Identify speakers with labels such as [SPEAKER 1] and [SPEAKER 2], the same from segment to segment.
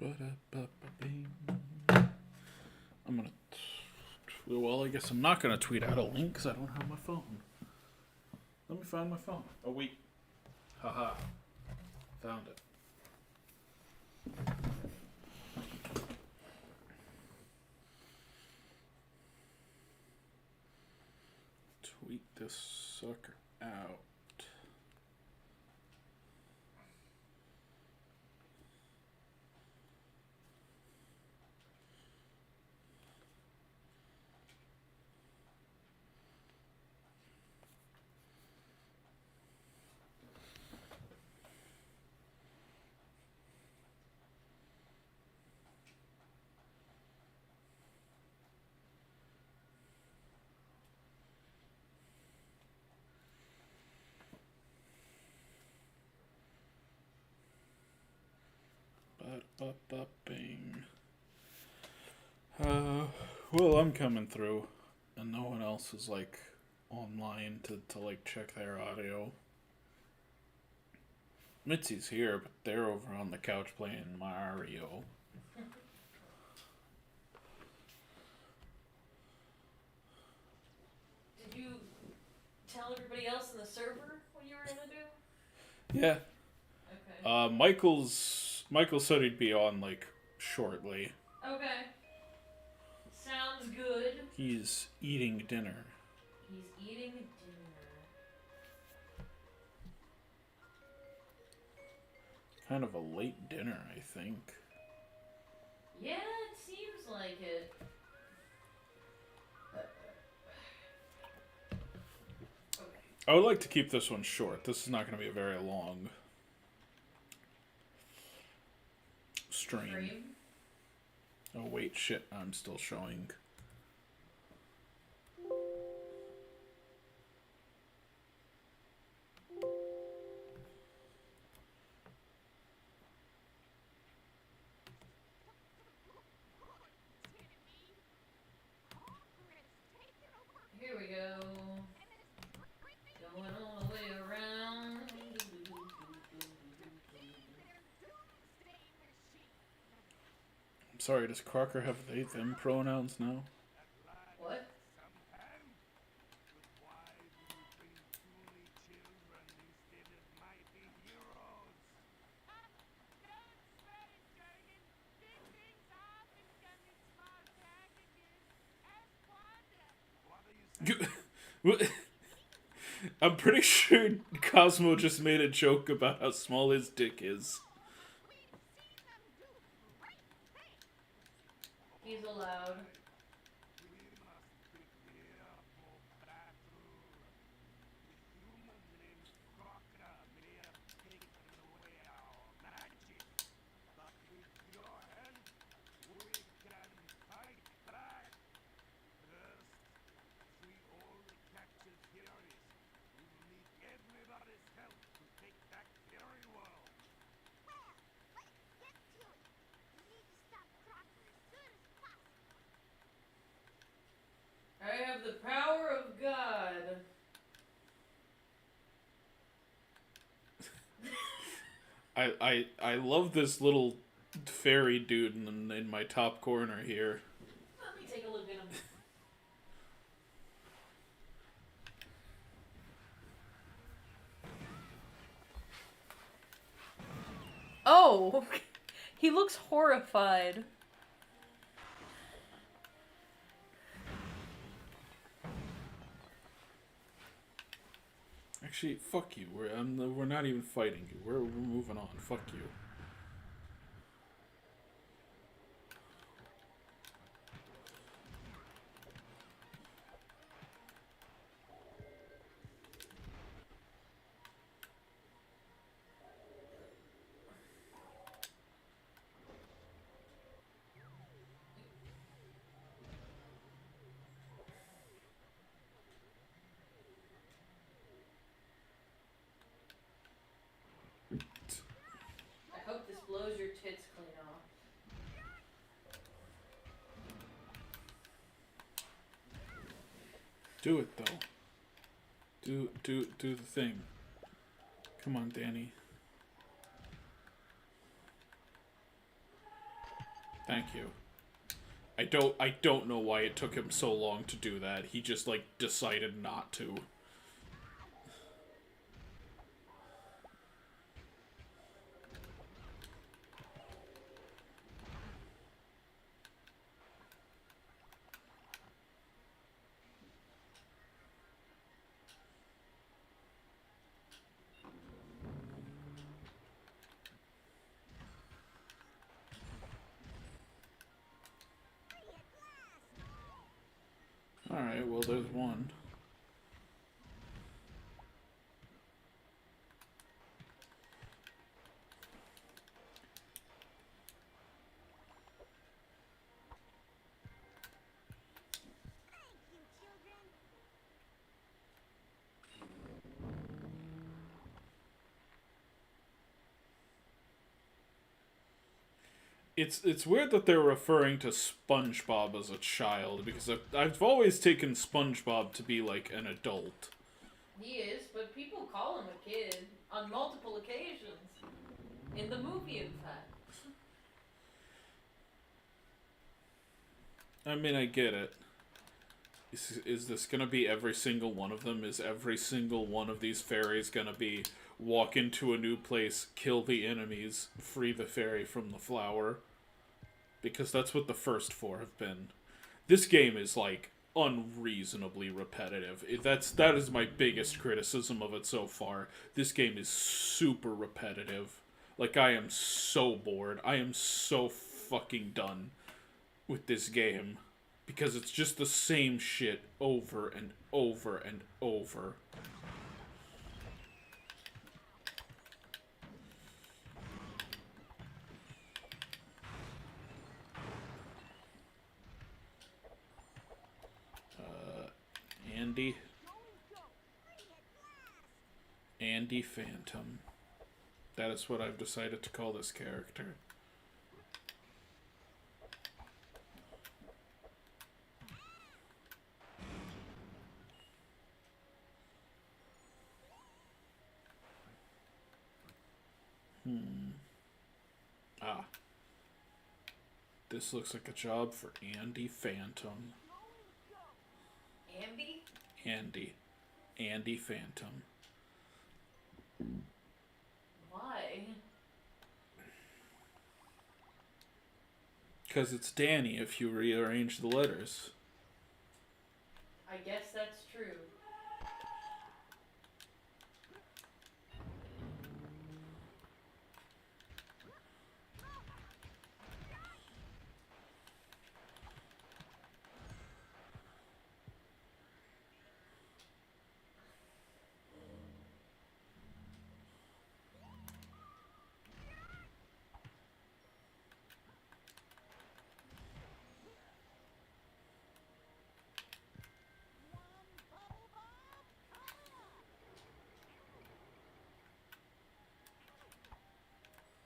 [SPEAKER 1] Ba-da-ba-ba-bing. I'm gonna. Well, I guess I'm not gonna tweet out a link because I don't have my phone. Let me find my phone. Oh wait. Haha. Found it. Tweet this sucker out. Bing. Well, I'm coming through, and no one else is like online to like check their audio. Mitzi's here, but they're over on the couch playing Mario.
[SPEAKER 2] Did you tell everybody else in the server what you were gonna do?
[SPEAKER 1] Yeah.
[SPEAKER 2] Okay.
[SPEAKER 1] Michael said he'd be on like shortly.
[SPEAKER 2] Okay. Sounds good.
[SPEAKER 1] He's eating dinner.
[SPEAKER 2] He's eating dinner.
[SPEAKER 1] Kind of a late dinner, I think.
[SPEAKER 2] Yeah, it seems like it. Okay.
[SPEAKER 1] I would like to keep this one short. This is not going to be a very long stream. Oh wait, shit, I'm still showing.
[SPEAKER 2] Here we go. Going all the way around.
[SPEAKER 1] I'm sorry, does Crocker have they, them pronouns now?
[SPEAKER 2] What?
[SPEAKER 1] I'm pretty sure Cosmo just made a joke about how small his dick is.
[SPEAKER 2] He's allowed. I have the power of God.
[SPEAKER 1] I love this little fairy dude in my top corner here.
[SPEAKER 2] Let me take a look at him.
[SPEAKER 3] Oh, he looks horrified.
[SPEAKER 1] Actually, fuck you. We're not even fighting you. We're moving on. Fuck you.
[SPEAKER 2] I hope this blows your tits clean off.
[SPEAKER 1] Do it though. Do the thing. Come on, Danny. Thank you. I don't know why it took him so long to do that. He just, like, decided not to. Alright, well, there's one. It's weird that they're referring to SpongeBob as a child, because I've always taken SpongeBob to be, like, an adult.
[SPEAKER 2] He is, but people call him a kid on multiple occasions. In the movie, in fact.
[SPEAKER 1] I mean, I get it. Is this gonna be every single one of them? Is every single one of these fairies gonna be walk into a new place, kill the enemies, free the fairy from the flower? Because that's what the first four have been. This game is, like, unreasonably repetitive. That is my biggest criticism of it so far. This game is super repetitive. Like, I am so bored. I am so fucking done with this game. Because it's just the same shit over and over and over. Andy. Andy Phantom. That is what I've decided to call this character. Ah. This looks like a job for Andy Phantom.
[SPEAKER 2] Ambi?
[SPEAKER 1] Andy. Andy Phantom.
[SPEAKER 2] Why?
[SPEAKER 1] Because it's Danny if you rearrange the letters.
[SPEAKER 2] I guess that's true.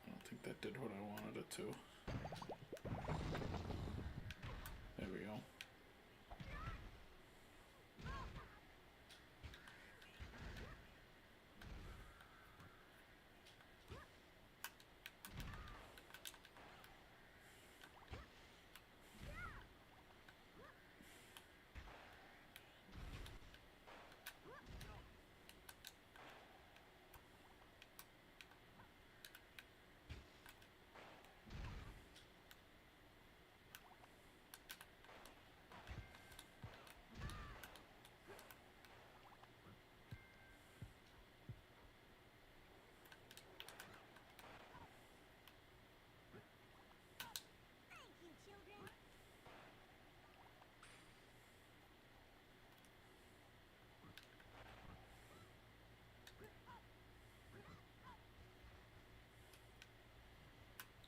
[SPEAKER 1] I don't think that did what I wanted it to. There we go.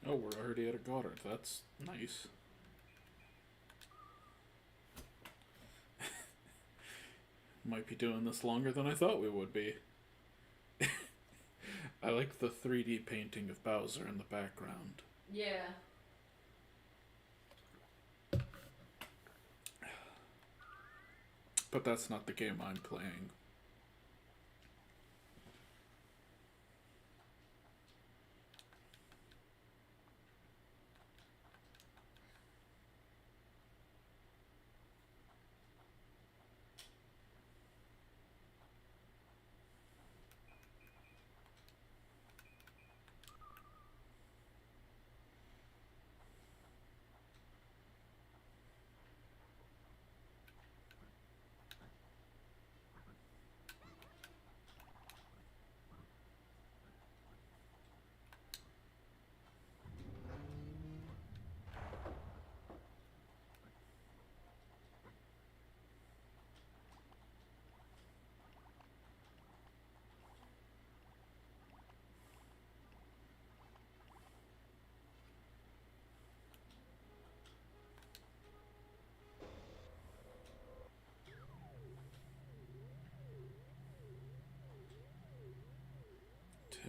[SPEAKER 1] Oh, we're already at a Goddard. That's nice. Might be doing this longer than I thought we would be. I like the 3D painting of Bowser in the background.
[SPEAKER 2] Yeah.
[SPEAKER 1] But that's not the game I'm playing.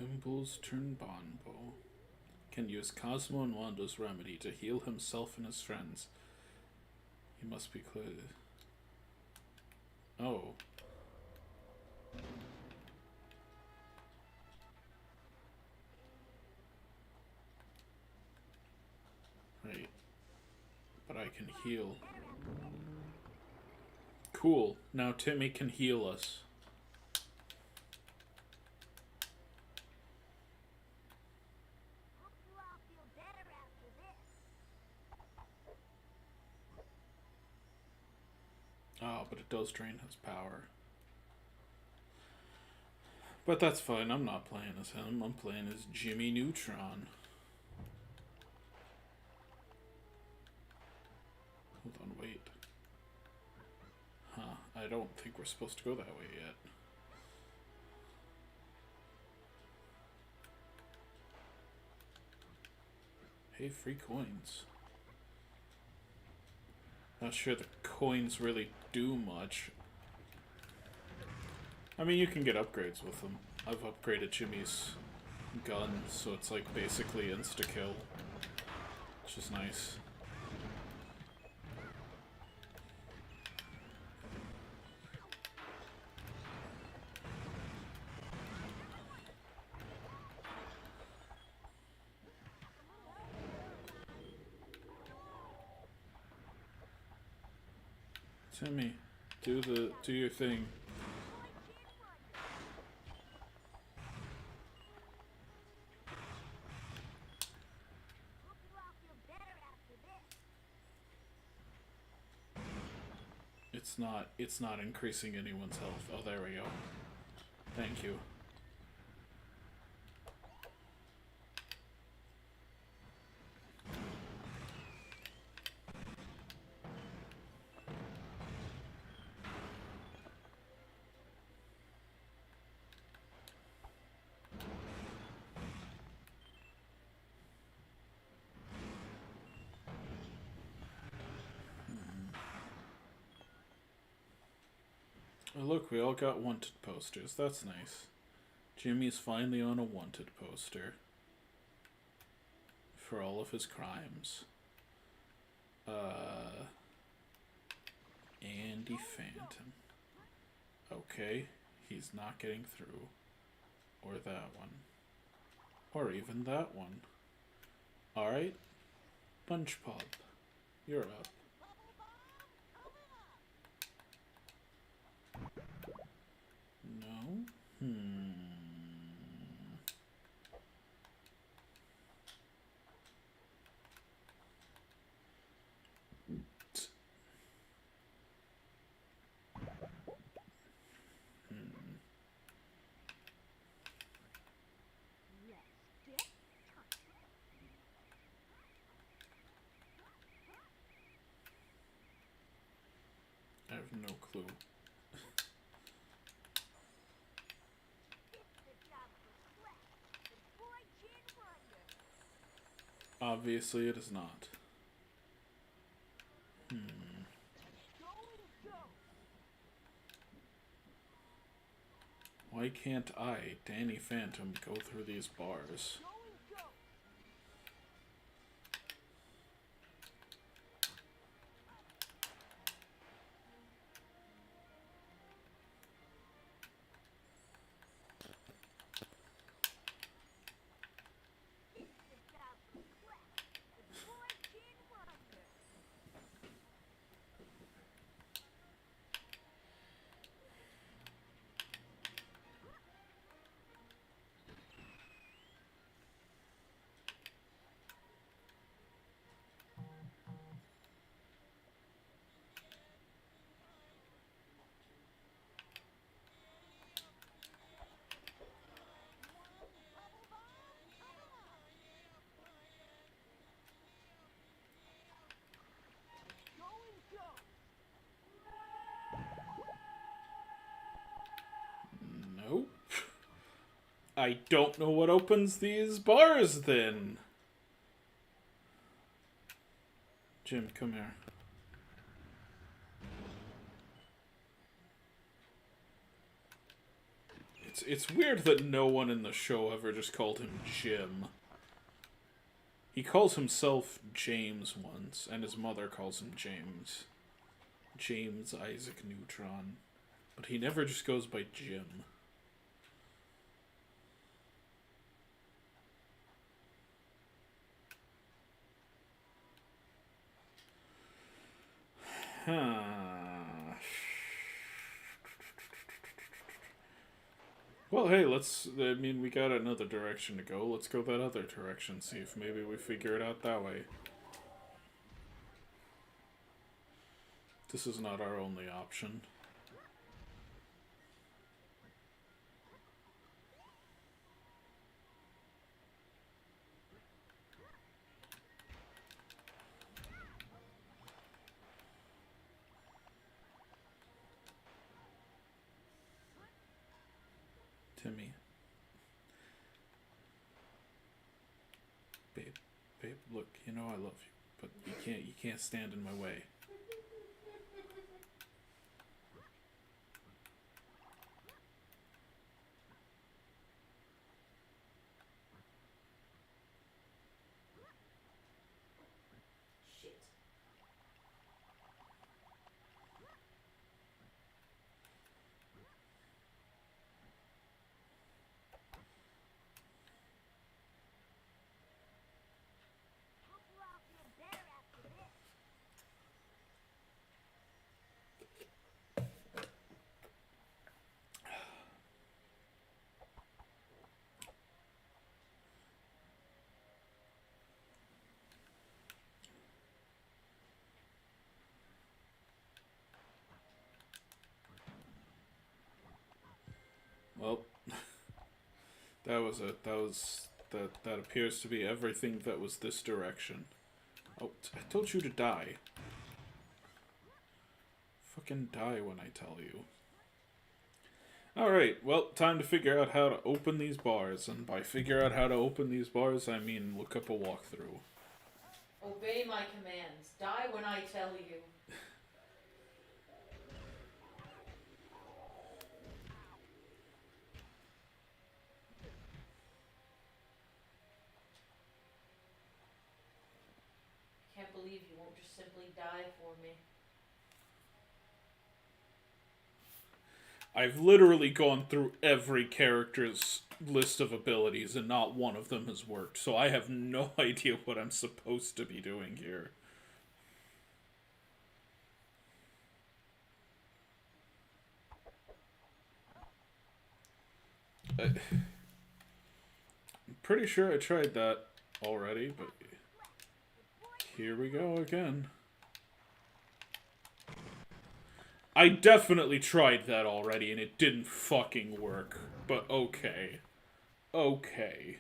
[SPEAKER 1] Pimples turn Bonbo. Can use Cosmo and Wando's remedy to heal himself and his friends. He must be clear. Oh. Right. But I can heal. Cool. Now Timmy can heal us. Oh, but it does drain his power. But that's fine, I'm not playing as him, I'm playing as Jimmy Neutron. Hold on, wait. Huh, I don't think we're supposed to go that way yet. Hey, free coins. Not sure the coins really do much. I mean, you can get upgrades with them. I've upgraded Jimmy's gun, so it's like basically insta-kill, which is nice. Timmy, do your thing. It's not increasing anyone's health. Oh, there we go. Thank you. Oh, look, we all got wanted posters. That's nice. Jimmy's finally on a wanted poster. For all of his crimes. Andy Phantom. Okay, he's not getting through. Or that one. Or even that one. Alright. Bunch Pop. You're up. No? I have no clue. Obviously it is not. Why can't I, Danny Phantom, go through these bars? Nope. I don't know what opens these bars then. Jim, come here. It's weird that no one in the show ever just called him Jim. He calls himself James once, and his mother calls him James. James Isaac Neutron. But he never just goes by Jim. Huh. Well, hey, I mean, we got another direction to go. Let's go that other direction, see if maybe we figure it out that way. This is not our only option. Timmy. Babe, look, you know I love you, but you can't stand in my way.
[SPEAKER 2] Shit.
[SPEAKER 1] Well, that appears to be everything that was this direction. Oh, I told you to die. Fucking die when I tell you. Alright, well, time to figure out how to open these bars. And by figure out how to open these bars, I mean look up a walkthrough.
[SPEAKER 2] Obey my commands. Die when I tell you. Can't believe you won't just simply die for me.
[SPEAKER 1] I've literally gone through every character's list of abilities and not one of them has worked, so I have no idea what I'm supposed to be doing here. I'm pretty sure I tried that already, but here we go again. I definitely tried that already and it didn't fucking work, but okay. Okay.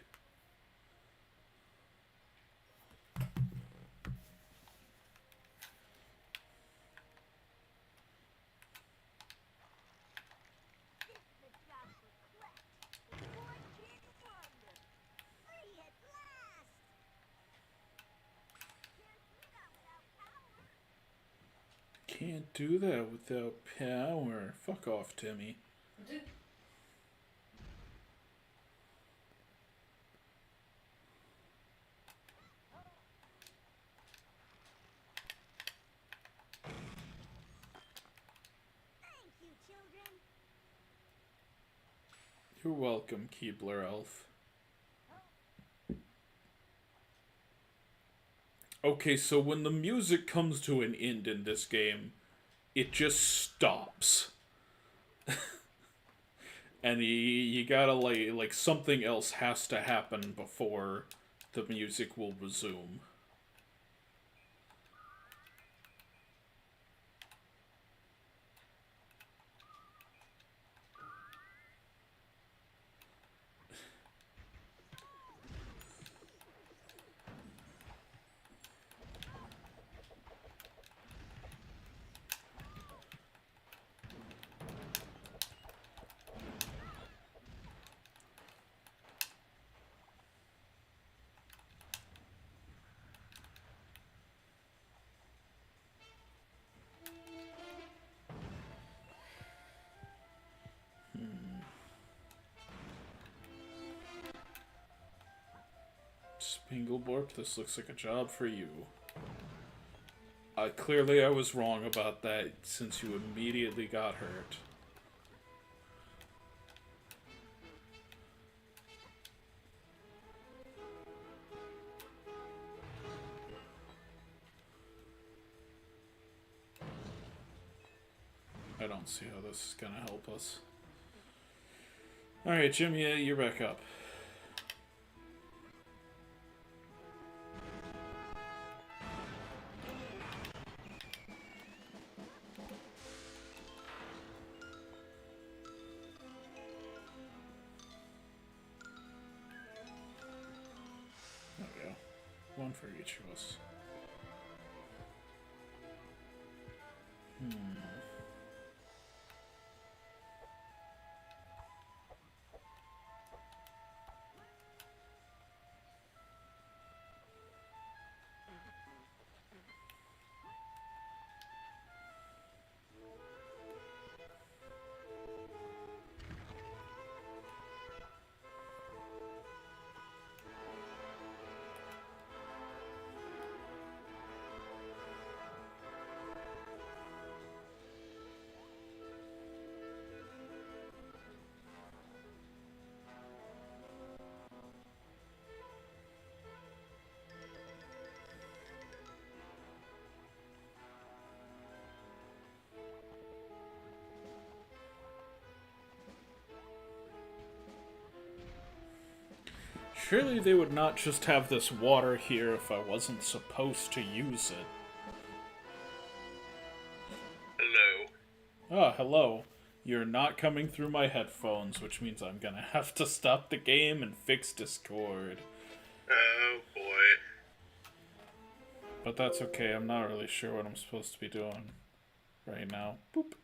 [SPEAKER 1] Can't do that without power. Fuck off, Timmy. You're welcome, Keebler Elf. Okay, so when the music comes to an end in this game, it just stops. And you gotta, like, something else has to happen before the music will resume. Spiegelborp, this looks like a job for you. Clearly I was wrong about that since you immediately got hurt. I don't see how this is gonna help us. Alright, Jimmy, you're back up. There we go. One for each of us. Surely they would not just have this water here if I wasn't supposed to use it.
[SPEAKER 4] Hello.
[SPEAKER 1] Ah, hello. You're not coming through my headphones, which means I'm gonna have to stop the game and fix Discord.
[SPEAKER 4] Oh boy.
[SPEAKER 1] But that's okay, I'm not really sure what I'm supposed to be doing right now. Boop.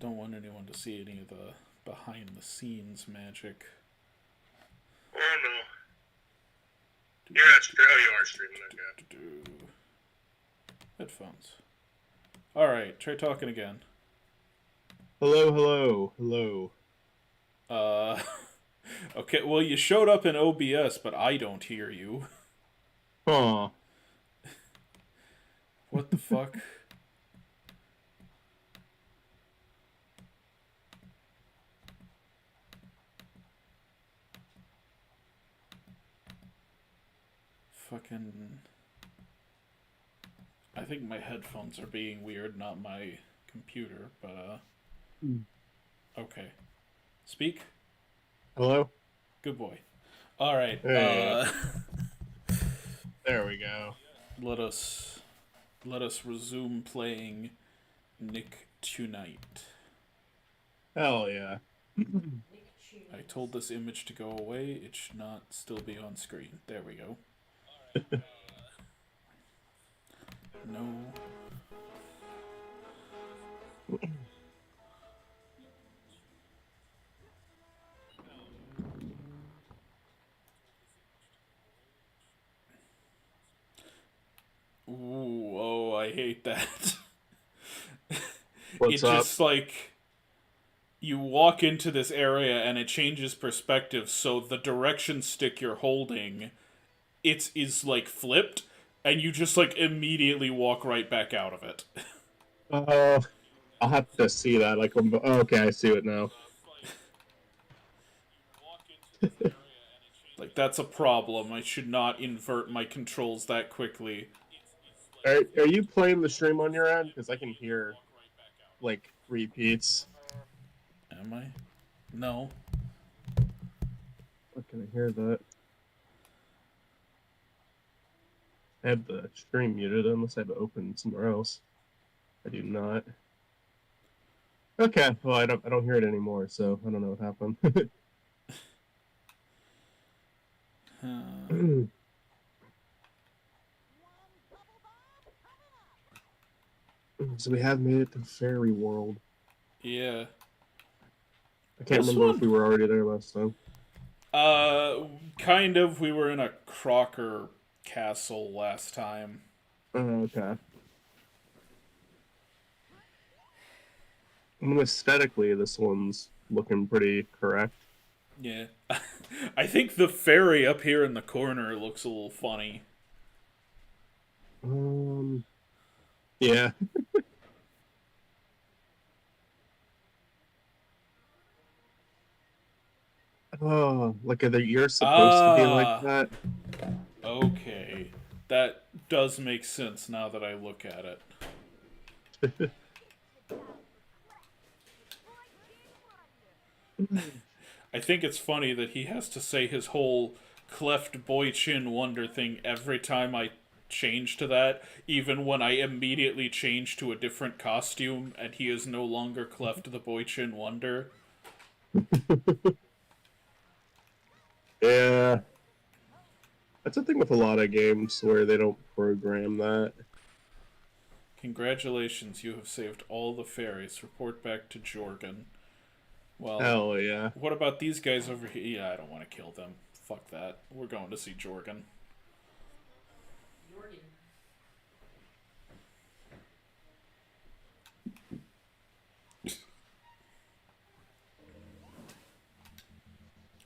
[SPEAKER 1] Don't want anyone to see any of the behind-the-scenes magic.
[SPEAKER 4] Oh no. You're not oh, you are streaming, okay.
[SPEAKER 1] Headphones. Alright, try talking again.
[SPEAKER 5] Hello, hello, hello.
[SPEAKER 1] Okay, well you showed up in OBS, but I don't hear you.
[SPEAKER 5] Huh.
[SPEAKER 1] What the fuck? Fucking... I think my headphones are being weird, not my computer, but, okay. Speak?
[SPEAKER 5] Hello?
[SPEAKER 1] Good boy. Alright,
[SPEAKER 5] There we go.
[SPEAKER 1] let us resume playing Nicktoons.
[SPEAKER 5] Hell yeah.
[SPEAKER 1] I told this image to go away, it should not still be on screen. There we go. No. Ooh, oh, I hate that.
[SPEAKER 5] What's
[SPEAKER 1] It's
[SPEAKER 5] up?
[SPEAKER 1] just like you walk into this area and it changes perspective, so the direction stick you're holding is like flipped, and you just like immediately walk right back out of it.
[SPEAKER 5] I'll have to see that. Like, oh, okay, I see it now.
[SPEAKER 1] Like, that's a problem. I should not invert my controls that quickly.
[SPEAKER 5] Are you playing the stream on your end? Because I can hear, like, repeats.
[SPEAKER 1] Am I? No.
[SPEAKER 5] I can hear that. I have the stream muted unless I have it open somewhere else. I do not. Okay, well I don't hear it anymore, so I don't know what happened. So we have made it to Fairy World.
[SPEAKER 1] Yeah.
[SPEAKER 5] I can't remember if we were already there last time.
[SPEAKER 1] Kind of. We were in a Crocker castle last time.
[SPEAKER 5] Okay. I mean, aesthetically, this one's looking pretty correct.
[SPEAKER 1] Yeah. I think the fairy up here in the corner looks a little funny.
[SPEAKER 5] Yeah. Oh, like the ear's supposed to be like
[SPEAKER 1] Ah,
[SPEAKER 5] that.
[SPEAKER 1] okay. That does make sense now that I look at it. I think it's funny that he has to say his whole cleft boy chin wonder thing every time I change to that, even when I immediately change to a different costume and he is no longer cleft the boy chin wonder.
[SPEAKER 5] Yeah. That's a thing with a lot of games where they don't program that.
[SPEAKER 1] Congratulations, you have saved all the fairies. Report back to Jorgen. Well,
[SPEAKER 5] Hell yeah.
[SPEAKER 1] what about these guys over here? Yeah, I don't want to kill them. Fuck that. We're going to see Jorgen.
[SPEAKER 2] Jorgen.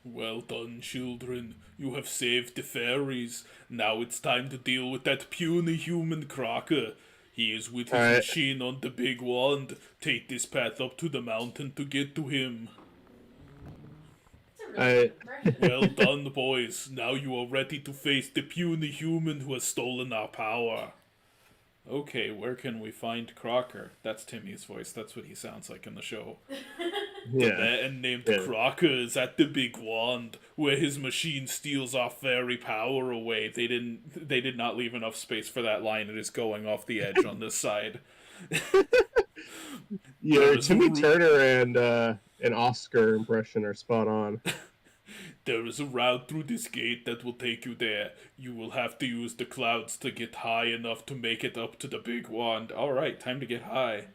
[SPEAKER 1] Well done, children. You have saved the fairies. Now it's time to deal with that puny human Crocker. He is with his
[SPEAKER 5] Alright.
[SPEAKER 1] machine on the big wand. Take this path up to the mountain to get to him.
[SPEAKER 2] That's a really good impression.
[SPEAKER 1] Well done, boys. Now you are ready to face the puny human who has stolen our power. Okay, where can we find Crocker? That's Timmy's voice. That's what he sounds like in the show.
[SPEAKER 5] Yeah.
[SPEAKER 1] Man named
[SPEAKER 5] Yeah.
[SPEAKER 1] Crocker is at the big wand, where his machine steals our fairy power away. They did not leave enough space for that line. It is going off the edge on this side.
[SPEAKER 5] Yeah, Timmy Turner and an Oscar impression are spot on.
[SPEAKER 1] There is a route through this gate that will take you there. You will have to use the clouds to get high enough to make it up to the big wand. Alright, time to get high.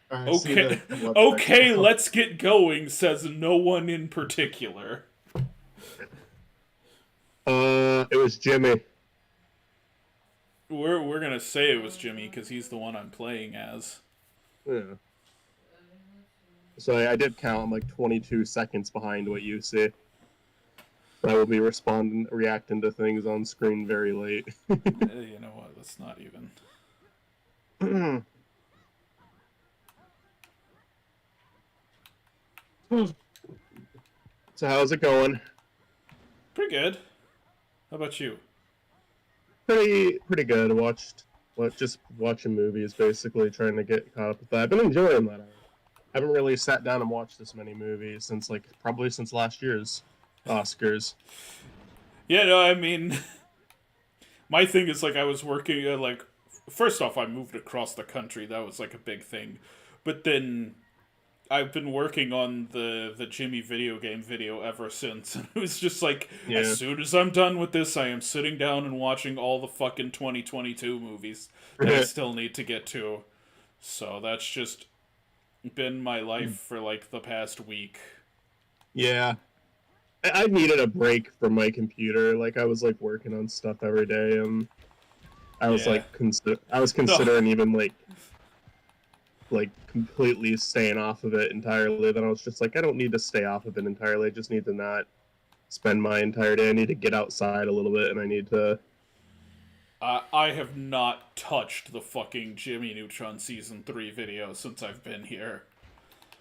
[SPEAKER 5] I see
[SPEAKER 1] Okay,
[SPEAKER 5] the website
[SPEAKER 1] okay,
[SPEAKER 5] now.
[SPEAKER 1] let's get going, says no one in particular.
[SPEAKER 5] It was Jimmy.
[SPEAKER 1] We're gonna say it was Jimmy, because he's the one I'm playing as.
[SPEAKER 5] Yeah. So I did count. I'm like 22 seconds behind what you see. I will be reacting to things on screen very late.
[SPEAKER 1] You know what, let's not even.
[SPEAKER 5] So how's it going?
[SPEAKER 1] Pretty good. How about you?
[SPEAKER 5] Pretty good. Just watching movies, basically trying to get caught up with that. I've been enjoying that. I haven't really sat down and watched this many movies since probably since last year's Oscars.
[SPEAKER 1] Yeah, no, I mean, my thing is I was working first off, I moved across the country. That was a big thing, but then I've been working on the Jimmy video game video ever since. And it was just
[SPEAKER 5] Yeah.
[SPEAKER 1] as soon as I'm done with this, I am sitting down and watching all the fucking 2022 movies that I still need to get to. So that's just been my life for the past week.
[SPEAKER 5] Yeah. I needed a break from my computer. I was working on stuff every day, and I was
[SPEAKER 1] Yeah.
[SPEAKER 5] I was considering even completely staying off of it entirely. Then I was just I don't need to stay off of it entirely. I just need to not spend my entire day. I need to get outside a little bit, and I need to.
[SPEAKER 1] I have not touched the fucking Jimmy Neutron Season 3 video since I've been here.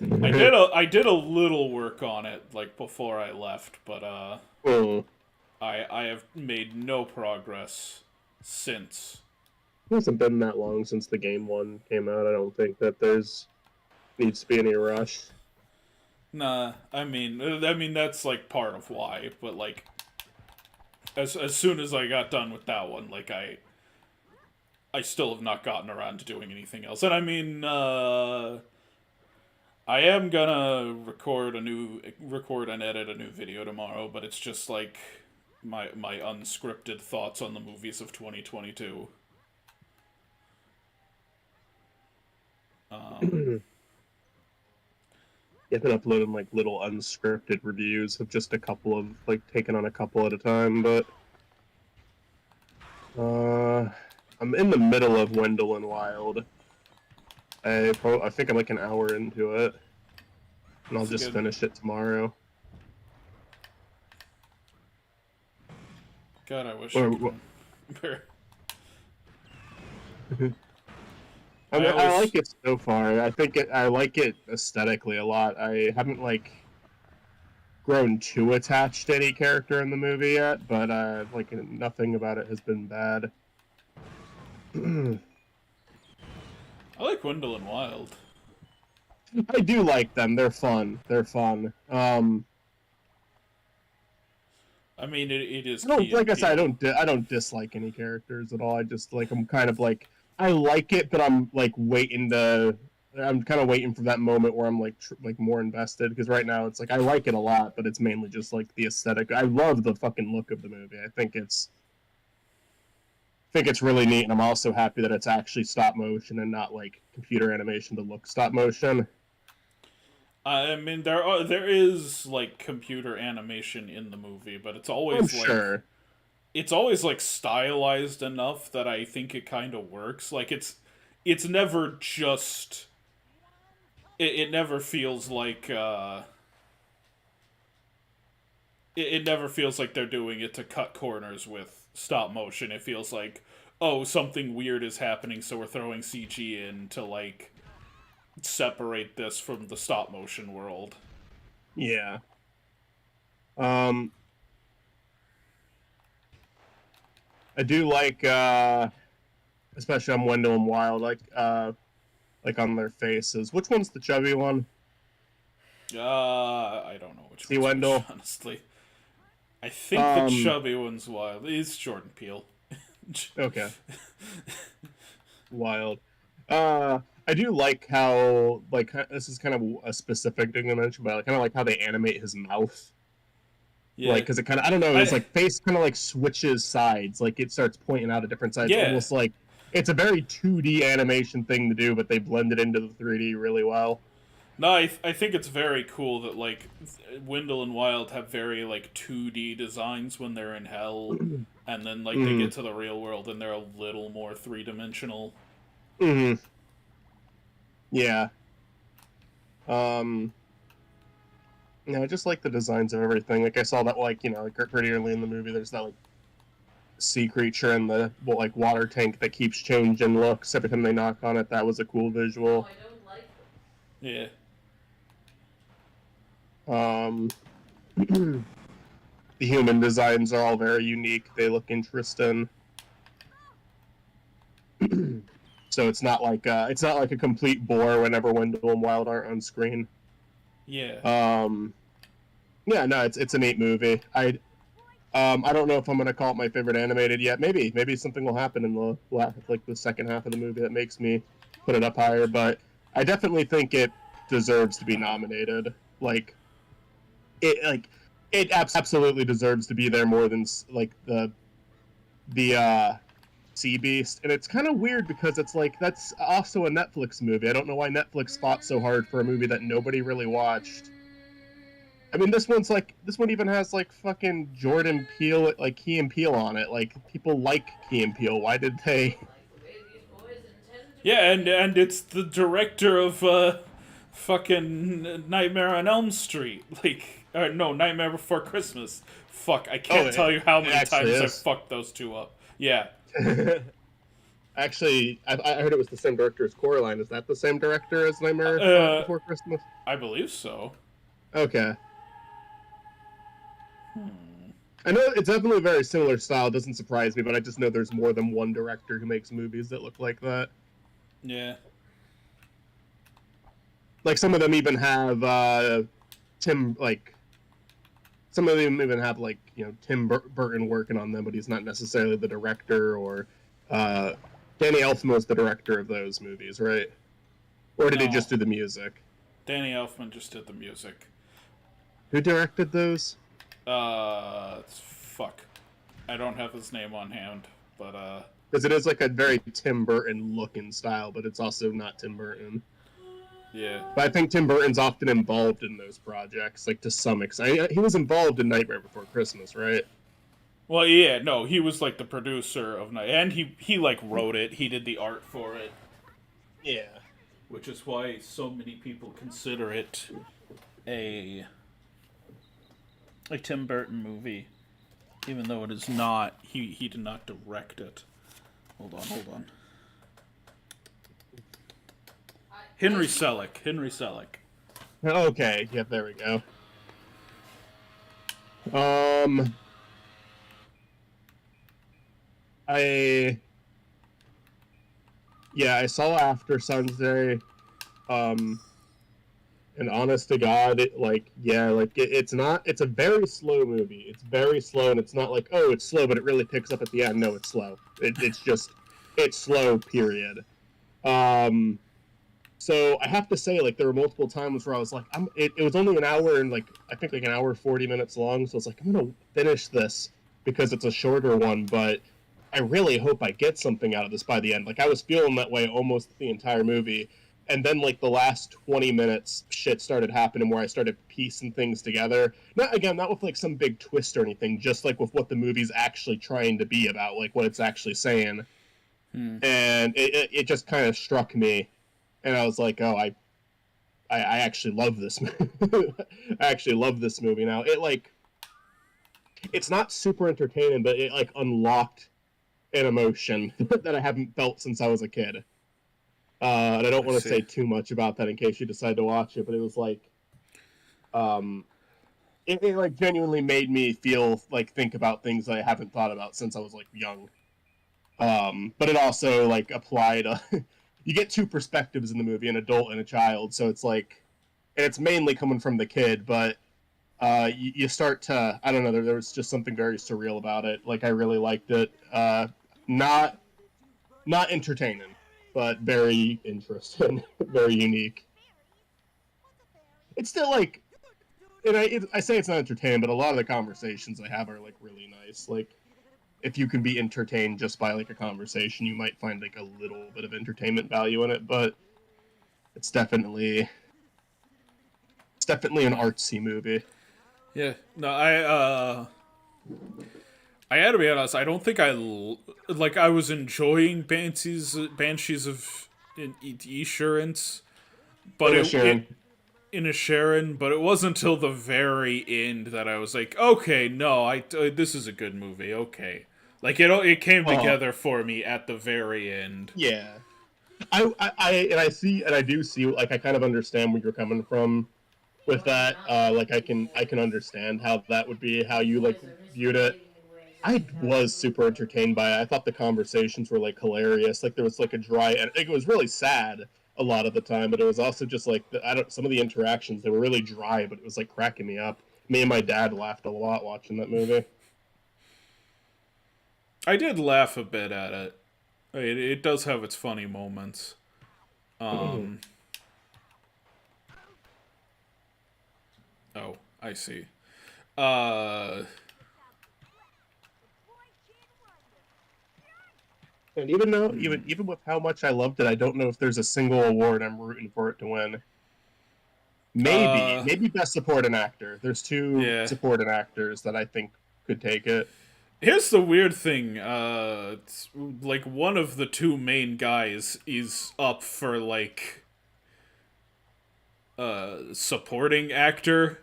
[SPEAKER 1] I did a little work on it, before I left, but,
[SPEAKER 5] Oh.
[SPEAKER 1] I have made no progress since.
[SPEAKER 5] It hasn't been that long since the game one came out. I don't think that needs to be any rush.
[SPEAKER 1] Nah, I mean that's, part of why, but, as soon as I got done with that one, I still have not gotten around to doing anything else. And I mean, I am gonna record and edit a new video tomorrow, but it's just my unscripted thoughts on the movies of 2022.
[SPEAKER 5] I've been uploading little unscripted reviews of just a couple of taking on a couple at a time, but I'm in the middle of Wendell and Wild. I think I'm an hour into it. and I'll
[SPEAKER 1] That's a
[SPEAKER 5] just
[SPEAKER 1] good-
[SPEAKER 5] finish it tomorrow.
[SPEAKER 1] God, I wish
[SPEAKER 5] Or
[SPEAKER 1] I
[SPEAKER 5] what-
[SPEAKER 1] could.
[SPEAKER 5] I mean, I
[SPEAKER 1] always-
[SPEAKER 5] like it so far. I like it aesthetically a lot. I haven't like grown too attached to any character in the movie yet, but like nothing about it has been bad.
[SPEAKER 1] I like Wendell and Wild.
[SPEAKER 5] I do like them. They're fun. They're fun.
[SPEAKER 1] I mean, it is.
[SPEAKER 5] I don't,
[SPEAKER 1] Key
[SPEAKER 5] like
[SPEAKER 1] and
[SPEAKER 5] I said,
[SPEAKER 1] Peele.
[SPEAKER 5] I don't dislike any characters at all. I just like I'm kind of like I like it, but I'm like I'm kind of waiting for that moment where I'm like like more invested because right now it's like I like it a lot, but it's mainly just like the aesthetic. I love the fucking look of the movie. I think it's really neat, and I'm also happy that it's actually stop motion and not like computer animation to look stop motion.
[SPEAKER 1] I mean, there is like computer animation in the movie, but it's always
[SPEAKER 5] I'm
[SPEAKER 1] like
[SPEAKER 5] sure.
[SPEAKER 1] it's always like stylized enough that I think it kind of works. Like it's never just it never feels like it never feels like they're doing it to cut corners with stop motion. It feels like, oh, something weird is happening, so we're throwing CG in to like separate this from the stop motion world.
[SPEAKER 5] Yeah. I do like, especially on Wendell and Wild, like on their faces. Which one's the chubby one?
[SPEAKER 1] I don't know which
[SPEAKER 5] See
[SPEAKER 1] one's
[SPEAKER 5] Wendell?
[SPEAKER 1] which, honestly. I think the chubby one's Wild. It's Jordan Peele.
[SPEAKER 5] Okay. Wild. I do like how, like, this is kind of a specific thing to mention, but I kind of like how they animate his mouth.
[SPEAKER 1] Yeah.
[SPEAKER 5] Like, because it kind of, I don't know, his like face kind of like switches sides, like it starts pointing out at different sides,
[SPEAKER 1] Yeah.
[SPEAKER 5] almost like it's a very 2D animation thing to do, but they blend it into the 3D really well.
[SPEAKER 1] No, I think it's very cool that, like, Wendell and Wild have very, like, 2D designs when they're in hell, and then, like, they get to the real world and they're a little more three-dimensional.
[SPEAKER 5] Mm-hmm. Yeah. I just like the designs of everything. Like, I saw that, like, like, pretty early in the movie, there's that, like, sea creature in the, like, water tank that keeps changing looks every time they knock on it. That was a cool visual.
[SPEAKER 2] No, I don't like them.
[SPEAKER 1] Yeah.
[SPEAKER 5] The human designs are all very unique. They look interesting. So it's not like a complete bore whenever Wendell and Wild aren't on screen.
[SPEAKER 1] Yeah.
[SPEAKER 5] Yeah, no, it's a neat movie. I don't know if I'm gonna call it my favorite animated yet. Maybe something will happen in the second half of the movie that makes me put it up higher. But I definitely think it deserves to be nominated. It absolutely deserves to be there more than like the Sea Beast. And it's kind of weird because it's like that's also a Netflix movie. I don't know why Netflix fought so hard for a movie that nobody really watched. I mean, this one even has like fucking Jordan Peele, like Key and Peele on it. Like people like Key and Peele. Why did they?
[SPEAKER 2] Like the way these boys intend to
[SPEAKER 1] Yeah,
[SPEAKER 2] be.
[SPEAKER 1] and it's the director of fucking Nightmare on Elm Street. Like, no, Nightmare Before Christmas. Fuck, I can't tell you how many times I fucked those two up. Yeah.
[SPEAKER 5] Actually, I heard it was the same director as Coraline. Is that the same director as Nightmare Before Christmas?
[SPEAKER 1] I believe so.
[SPEAKER 5] Okay. I know it's definitely a very similar style. It doesn't surprise me, but I just know there's more than one director who makes movies that look like that.
[SPEAKER 1] Yeah.
[SPEAKER 5] Like some of them even have Tim Burton working on them, but he's not necessarily the director. Or Danny Elfman was the director of those movies, right? Or did he
[SPEAKER 1] No.
[SPEAKER 5] just do the music?
[SPEAKER 1] Danny Elfman just did the music.
[SPEAKER 5] Who directed those?
[SPEAKER 1] Fuck. I don't have his name on hand, but
[SPEAKER 5] Because it is like a very Tim Burton looking style, but it's also not Tim Burton.
[SPEAKER 1] yeah.
[SPEAKER 5] But I think Tim Burton's often involved in those projects, like to some extent. He was involved in Nightmare Before Christmas, right?
[SPEAKER 1] Well, yeah, no, he was like the producer of Night, and he like wrote it. He did the art for it,
[SPEAKER 5] Yeah.
[SPEAKER 1] which is why so many people consider it a Tim Burton movie, even though it is not. He did not direct it. Hold on. Henry Selick.
[SPEAKER 5] Okay, yeah, there we go. I saw After Sunday, and honest to God, it's a very slow movie. It's very slow, and it's not like, oh, it's slow, but it really picks up at the end. No, it's slow. It's slow, period. So I have to say, like, there were multiple times where I was like, it was only an hour and, like, I think, like, an hour 40 minutes long, so it's like, I'm gonna finish this because it's a shorter one, but I really hope I get something out of this by the end. Like, I was feeling that way almost the entire movie, and then, like, the last 20 minutes, shit started happening where I started piecing things together. Not with, like, some big twist or anything, just, like, with what the movie's actually trying to be about, like, what it's actually saying. And it just kind of struck me. And I was like, oh, I actually love this movie. I actually love this movie now. It's not super entertaining, but it, like, unlocked an emotion that I haven't felt since I was a kid. And I don't want to say too much about that in case you decide to watch it, but it was like, it like genuinely made me think about things that I haven't thought about since I was, like, young. But it also, like, applied you get two perspectives in the movie, an adult and a child, so it's like, and it's mainly coming from the kid, but you start to, I don't know, there was just something very surreal about it. Like, I really liked it. Not entertaining, but very interesting, very unique. It's still, like, and I say it's not entertaining, but a lot of the conversations I have are, like, really nice. Like, if you can be entertained just by, like, a conversation, you might find, like, a little bit of entertainment value in it, but it's definitely an artsy movie.
[SPEAKER 1] Yeah, no, I had to be honest. I don't think I was enjoying Banshees of Inisherin, but Inisherin, but it wasn't until the very end that I was like, okay, no, this is a good movie. Okay, like, it came together for me at the very end.
[SPEAKER 5] Yeah, I do see, like, I kind of understand where you're coming from with that. Like, I can understand how that would be, how you, like, viewed it. I was super entertained by it. I thought the conversations were, like, hilarious. Like, there was, like, a dry, and it was really sad a lot of the time, but it was also just, like, some of the interactions, they were really dry, but it was, like, cracking me up. Me and my dad laughed a lot watching that movie.
[SPEAKER 1] I did laugh a bit at it. It does have its funny moments. Oh, I see.
[SPEAKER 5] And even with how much I loved it, I don't know if there's a single award I'm rooting for it to win. Maybe best supporting actor. There's two supporting actors that I think could take it.
[SPEAKER 1] Here's the weird thing. It's, like, one of the two main guys is up for, like, supporting actor.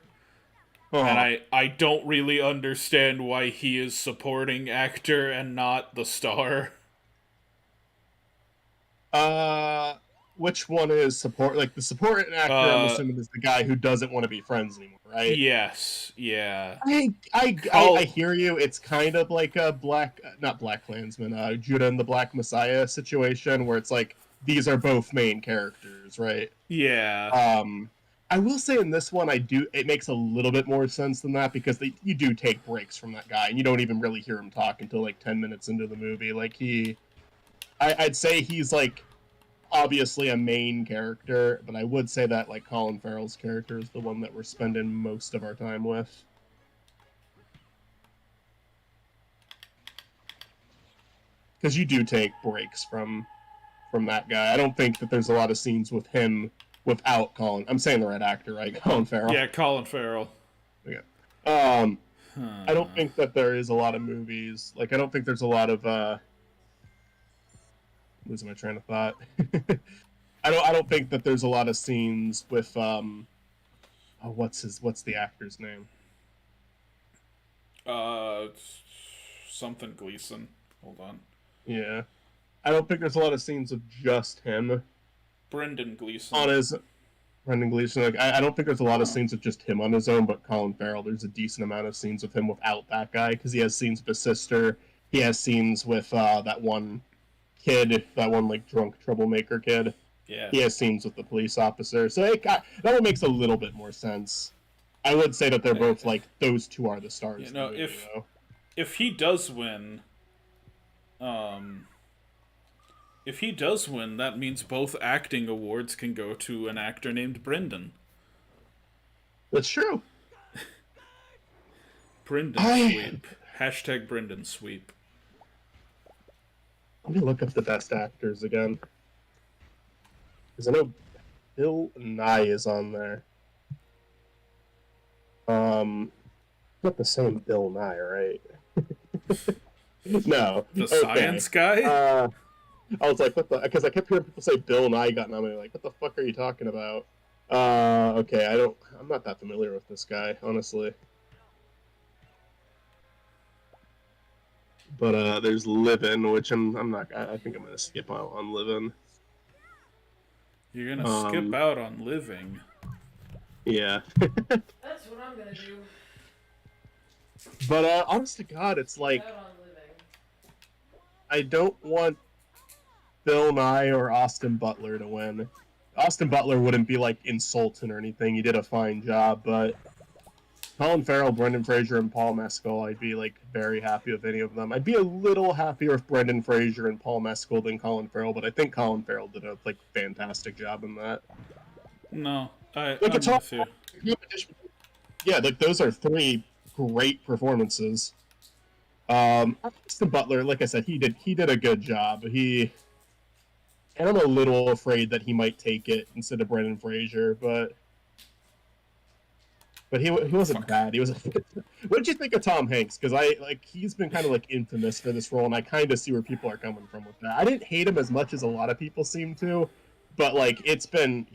[SPEAKER 1] And I don't really understand why he is supporting actor and not the star.
[SPEAKER 5] Which one is support? Like, the supporting actor, I'm assuming, is the guy who doesn't want to be friends anymore, right?
[SPEAKER 1] Yes, yeah.
[SPEAKER 5] I hear you. It's kind of like a not Black Klansman, Judah and the Black Messiah situation, where it's like, these are both main characters, right?
[SPEAKER 1] Yeah.
[SPEAKER 5] I will say in this one, it makes a little bit more sense than that, because you do take breaks from that guy, and you don't even really hear him talk until, like, 10 minutes into the movie. Like, I'd say he's, like, obviously a main character, but I would say that, like, Colin Farrell's character is the one that we're spending most of our time with. Because you do take breaks from that guy. I don't think that there's a lot of scenes with him without Colin. I'm saying the right actor, right? Colin Farrell.
[SPEAKER 1] Yeah, Colin Farrell.
[SPEAKER 5] Okay. I don't think that there is a lot of movies. Like, I don't think there's a lot of losing my train of thought. I don't think that there's a lot of scenes with Oh, what's the actor's name?
[SPEAKER 1] It's something Gleason. Hold on.
[SPEAKER 5] Yeah. I don't think there's a lot of scenes of just him
[SPEAKER 1] Brendan Gleason.
[SPEAKER 5] on his Brendan Gleeson. Like, I don't think there's a lot of scenes of just him on his own, but Colin Farrell, there's a decent amount of scenes of him without that guy, because he has scenes with his sister. He has scenes with that one kid, that one like drunk troublemaker kid.
[SPEAKER 1] Yeah.
[SPEAKER 5] He has scenes with the police officer. So that one makes a little bit more sense. I would say that they're both like those two are the stars.
[SPEAKER 1] You know,
[SPEAKER 5] of the movie,
[SPEAKER 1] if he does win, that means both acting awards can go to an actor named Brendan.
[SPEAKER 5] That's true.
[SPEAKER 1] Brendan sweep. Hashtag Brendan sweep.
[SPEAKER 5] Let me look up the best actors again. Because I know Bill Nye is on there. Not the same Bill Nye, right? No.
[SPEAKER 1] The science guy?
[SPEAKER 5] I was like, what the? Because I kept hearing people say Bill Nye got nominated. Like, what the fuck are you talking about? Okay, I'm not that familiar with this guy, honestly. But there's Livin', which I'm not. I think I'm gonna skip out on Livin'.
[SPEAKER 1] You're gonna skip out on Living.
[SPEAKER 5] Yeah.
[SPEAKER 2] That's what I'm gonna do.
[SPEAKER 5] But honest to God, it's like
[SPEAKER 2] Out on living.
[SPEAKER 5] I don't want Bill Nye or Austin Butler to win. Austin Butler wouldn't be like insulting or anything. He did a fine job, but Colin Farrell, Brendan Fraser, and Paul Mescal, I'd be like very happy with any of them. I'd be a little happier with Brendan Fraser and Paul Mescal than Colin Farrell, but I think Colin Farrell did a like fantastic job in that.
[SPEAKER 1] No, I'm
[SPEAKER 5] Like
[SPEAKER 1] with you.
[SPEAKER 5] Yeah, like those are three great performances. Austin Butler, like I said, he did a good job. And I'm a little afraid that he might take it instead of Brendan Fraser, but he wasn't bad. He was. What did you think of Tom Hanks? Because he's been kind of like infamous for this role, and I kind of see where people are coming from with that. I didn't hate him as much as a lot of people seem to, but like he's been.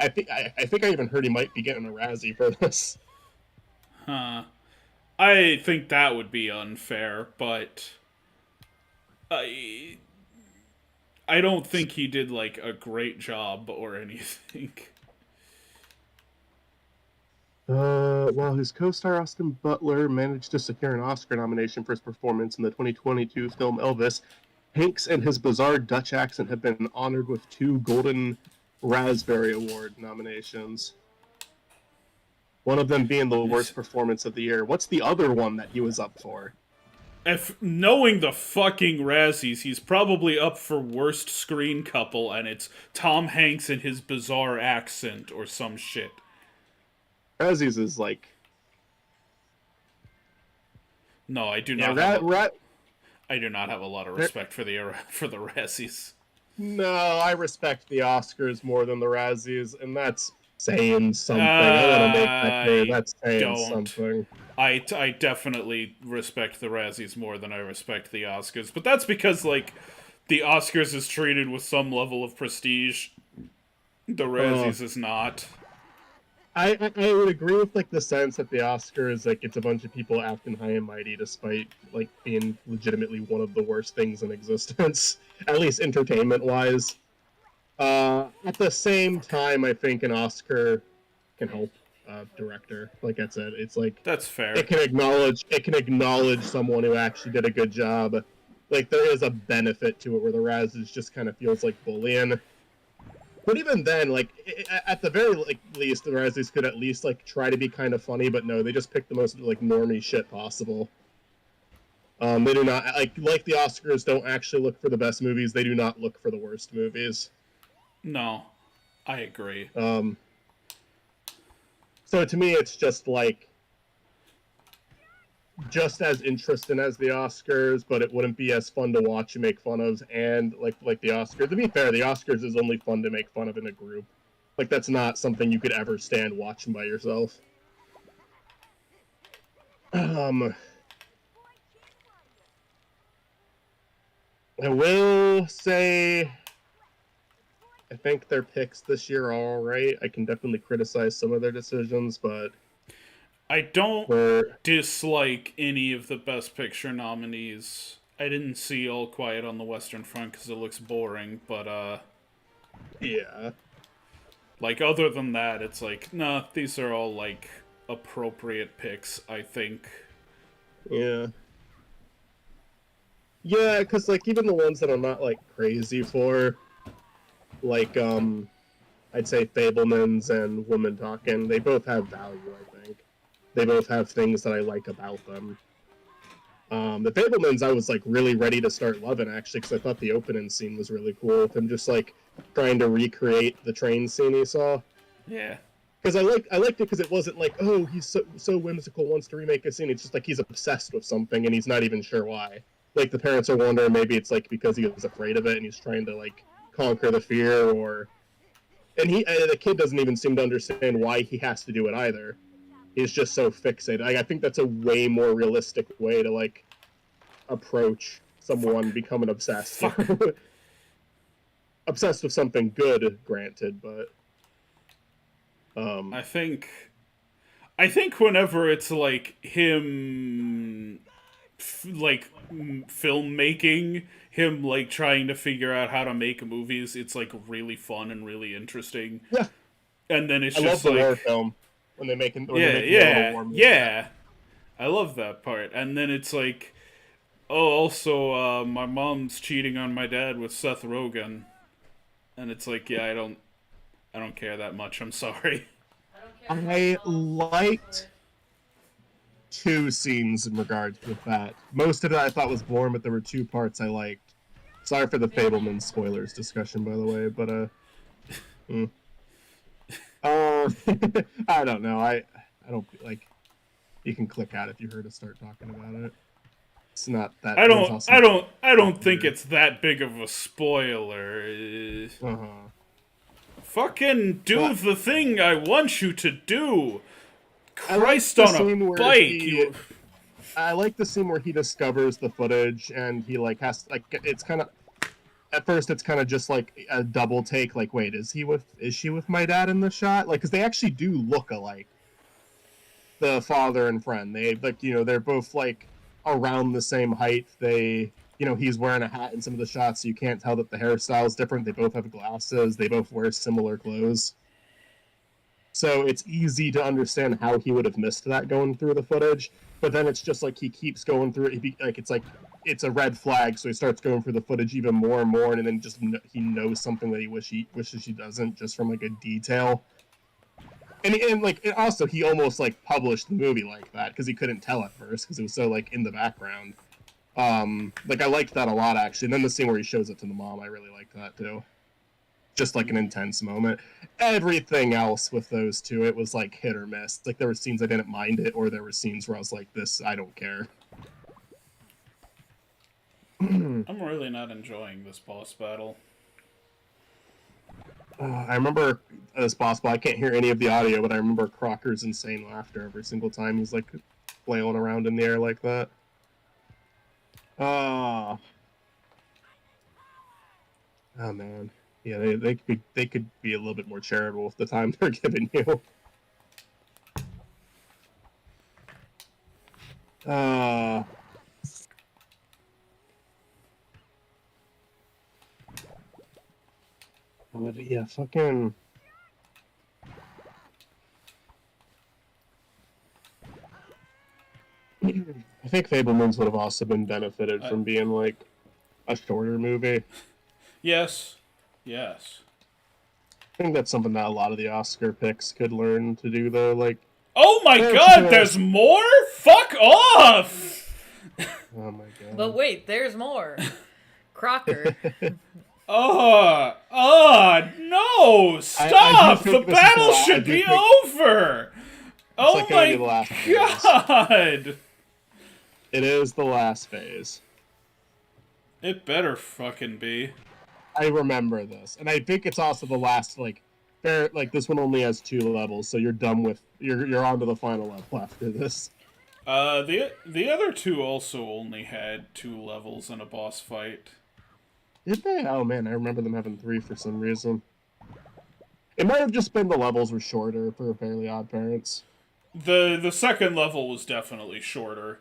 [SPEAKER 5] I think I even heard he might be getting a Razzie for this.
[SPEAKER 1] Huh. I think that would be unfair, but I don't think he did like a great job or anything.
[SPEAKER 5] While his co-star Austin Butler managed to secure an Oscar nomination for his performance in the 2022 film Elvis, Hanks and his bizarre Dutch accent have been honored with 2 Golden Raspberry Award nominations. One of them being the worst performance of the year. What's the other one that he was up for?
[SPEAKER 1] If knowing the fucking Razzies, he's probably up for worst screen couple, and it's Tom Hanks and his bizarre accent or some shit.
[SPEAKER 5] Razzies is like...
[SPEAKER 1] No, I do
[SPEAKER 5] Yeah,
[SPEAKER 1] not. I do not have a lot of respect for the Razzies.
[SPEAKER 5] No, I respect the Oscars more than the Razzies, and that's saying something. I want to make that clear. That's saying something.
[SPEAKER 1] I definitely respect the Razzies more than I respect the Oscars, but that's because like the Oscars is treated with some level of prestige. The Razzies is not.
[SPEAKER 5] I would agree with like the sense that the Oscars, like, it's a bunch of people acting high and mighty despite like being legitimately one of the worst things in existence, at least entertainment wise. At the same time, I think an Oscar can help director. Like I said, it's like
[SPEAKER 1] that's fair.
[SPEAKER 5] It can acknowledge someone who actually did a good job. Like there is a benefit to it where the Razzies just kind of feels like bullying. But even then, like, at the very least, the Razzies could at least, like, try to be kind of funny, but no, they just pick the most, like, normie shit possible. They do not, like the Oscars don't actually look for the best movies, they do not look for the worst movies.
[SPEAKER 1] No, I agree.
[SPEAKER 5] So to me, it's just, like, just as interesting as the Oscars, but it wouldn't be as fun to watch and make fun of, and like the Oscars. To be fair, the Oscars is only fun to make fun of in a group. Like that's not something you could ever stand watching by yourself. I will say I think their picks this year are all right. I can definitely criticize some of their decisions, but
[SPEAKER 1] I don't
[SPEAKER 5] we're
[SPEAKER 1] dislike any of the Best Picture nominees. I didn't see All Quiet on the Western Front because it looks boring, but,
[SPEAKER 5] yeah.
[SPEAKER 1] like, other than that, it's like, nah, these are all, like, appropriate picks, I think.
[SPEAKER 5] Yeah. Yeah, because, like, even the ones that I'm not, like, crazy for, like, I'd say Fablemans and Woman Talking, they both have value, I think. They both have things that I like about them. The Fablemans, I was, like, really ready to start loving, actually, because I thought the opening scene was really cool, with him just, like, trying to recreate the train scene he saw.
[SPEAKER 1] Yeah.
[SPEAKER 5] Because I liked it because it wasn't like, oh, he's so whimsical, wants to remake a scene. It's just like he's obsessed with something and he's not even sure why. Like the parents are wondering maybe it's like because he was afraid of it and he's trying to like conquer the fear, or and the kid doesn't even seem to understand why he has to do it either. He's just so fixated. I think that's a way more realistic way to like approach someone becoming obsessed. Obsessed with something good, granted, but
[SPEAKER 1] I think whenever it's like him like filmmaking, him like trying to figure out how to make movies, it's like really fun and really interesting.
[SPEAKER 5] yeah,
[SPEAKER 1] And then it's
[SPEAKER 5] I
[SPEAKER 1] just
[SPEAKER 5] love the
[SPEAKER 1] like
[SPEAKER 5] war film when they make a
[SPEAKER 1] yeah,
[SPEAKER 5] war movie.
[SPEAKER 1] yeah. I love that part. And then it's like, oh, also my mom's cheating on my dad with Seth Rogen. And it's like, yeah, I don't care that much. I'm sorry.
[SPEAKER 5] I liked two scenes in regards with that. Most of it I thought was boring, but there were two parts I liked. Sorry for the Fableman spoilers discussion, by the way, but I don't know. I don't like. You can click out if you heard us start talking about it. It's not that.
[SPEAKER 1] I don't think it's that big of a spoiler.
[SPEAKER 5] Uh-huh.
[SPEAKER 1] Fucking do
[SPEAKER 5] But
[SPEAKER 1] the thing I want you to do.
[SPEAKER 5] I like
[SPEAKER 1] Christ
[SPEAKER 5] the
[SPEAKER 1] on a
[SPEAKER 5] scene where
[SPEAKER 1] bike.
[SPEAKER 5] I like the scene where he discovers the footage and he like has like it's kind of at first it's kind of just like a double take, like wait, is she with my dad in the shot, like because they actually do look alike, the father and friend. They like they're both like around the same height. They he's wearing a hat in some of the shots, so you can't tell that the hairstyle's different. They both have glasses. They both wear similar clothes. So it's easy to understand how he would have missed that going through the footage. But then it's just like he keeps going through it. It's a red flag, so he starts going through the footage even more and more, and then just he knows something that he wishes he doesn't, just from like a detail. And also he almost like published the movie like that because he couldn't tell at first because it was so like in the background. Like I liked that a lot actually. And then the scene where he shows it to the mom, I really liked that too. Just like an intense moment. Everything else with those two, it was like hit or miss. Like there were scenes I didn't mind it, or there were scenes where I was like, "This, I don't care."
[SPEAKER 1] I'm really not enjoying this boss battle.
[SPEAKER 5] I remember this boss battle. I can't hear any of the audio, but I remember Crocker's insane laughter every single time he's like flailing around in the air like that. Oh man. Yeah, they could be a little bit more charitable with the time they're giving you. But yeah, fucking. I think Fablemans would have also been benefited from being like a shorter movie.
[SPEAKER 1] Yes. Yes.
[SPEAKER 5] I think that's something that a lot of the Oscar picks could learn to do, though. Like,
[SPEAKER 1] oh my god, there's more? Fuck off!
[SPEAKER 5] Oh my god.
[SPEAKER 3] But wait, there's more. Crocker.
[SPEAKER 1] No! Stop! The battle should be over! Oh my god!
[SPEAKER 5] It is the last phase.
[SPEAKER 1] It better fucking be.
[SPEAKER 5] I remember this, and I think it's also the last this one only has 2 levels, so you're done with you're on to the final level after this.
[SPEAKER 1] The other 2 also only had 2 levels and a boss fight.
[SPEAKER 5] Did they? Oh man, I remember them having 3 for some reason. It might have just been the levels were shorter for Fairly Odd Parents.
[SPEAKER 1] The second level was definitely shorter.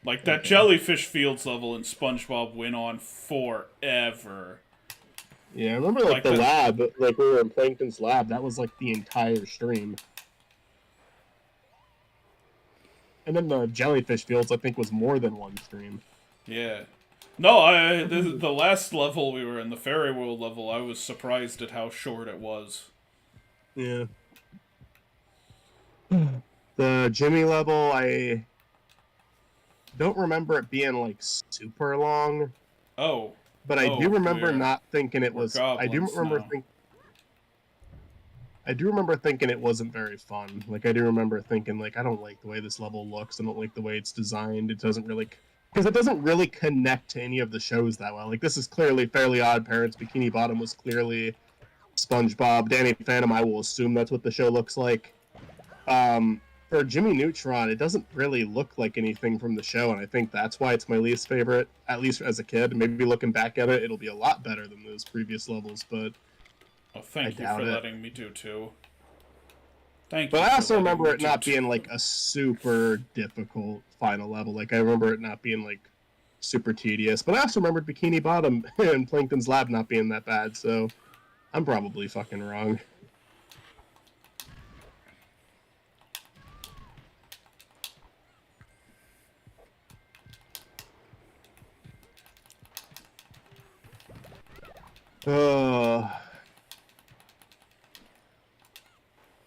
[SPEAKER 1] Like, that
[SPEAKER 5] Okay.
[SPEAKER 1] Jellyfish Fields level in SpongeBob went on forever.
[SPEAKER 5] Yeah, I remember
[SPEAKER 1] Like
[SPEAKER 5] the
[SPEAKER 1] the-
[SPEAKER 5] lab, like we were in Plankton's lab, that was like the entire stream. And then the Jellyfish Fields, I think, was more than one stream.
[SPEAKER 1] Yeah. No, the last level we were in, the Fairy World level, I was surprised at how short it was.
[SPEAKER 5] Yeah. The Jimmy level, I don't remember it being like super long,
[SPEAKER 1] Oh.
[SPEAKER 5] but I do remember not thinking it
[SPEAKER 1] we're
[SPEAKER 5] was. I do
[SPEAKER 1] goblins
[SPEAKER 5] remember
[SPEAKER 1] now.
[SPEAKER 5] I do remember thinking it wasn't very fun. Like I do remember thinking like I don't like the way this level looks. I don't like the way it's designed. It doesn't really because it doesn't really connect to any of the shows that well. Like this is clearly Fairly Odd Parents. Bikini Bottom was clearly SpongeBob. Danny Phantom, I will assume that's what the show looks like. For Jimmy Neutron, it doesn't really look like anything from the show, and I think that's why it's my least favorite, at least as a kid. Maybe looking back at it, it'll be a lot better than those previous levels, but
[SPEAKER 1] Oh, thank you for letting me do too. Thank you.
[SPEAKER 5] But I also
[SPEAKER 1] for letting
[SPEAKER 5] remember
[SPEAKER 1] me
[SPEAKER 5] it
[SPEAKER 1] do
[SPEAKER 5] not
[SPEAKER 1] too.
[SPEAKER 5] being like a super difficult final level. Like I remember it not being like super tedious. But I also remembered Bikini Bottom and Plankton's Lab not being that bad, so I'm probably fucking wrong.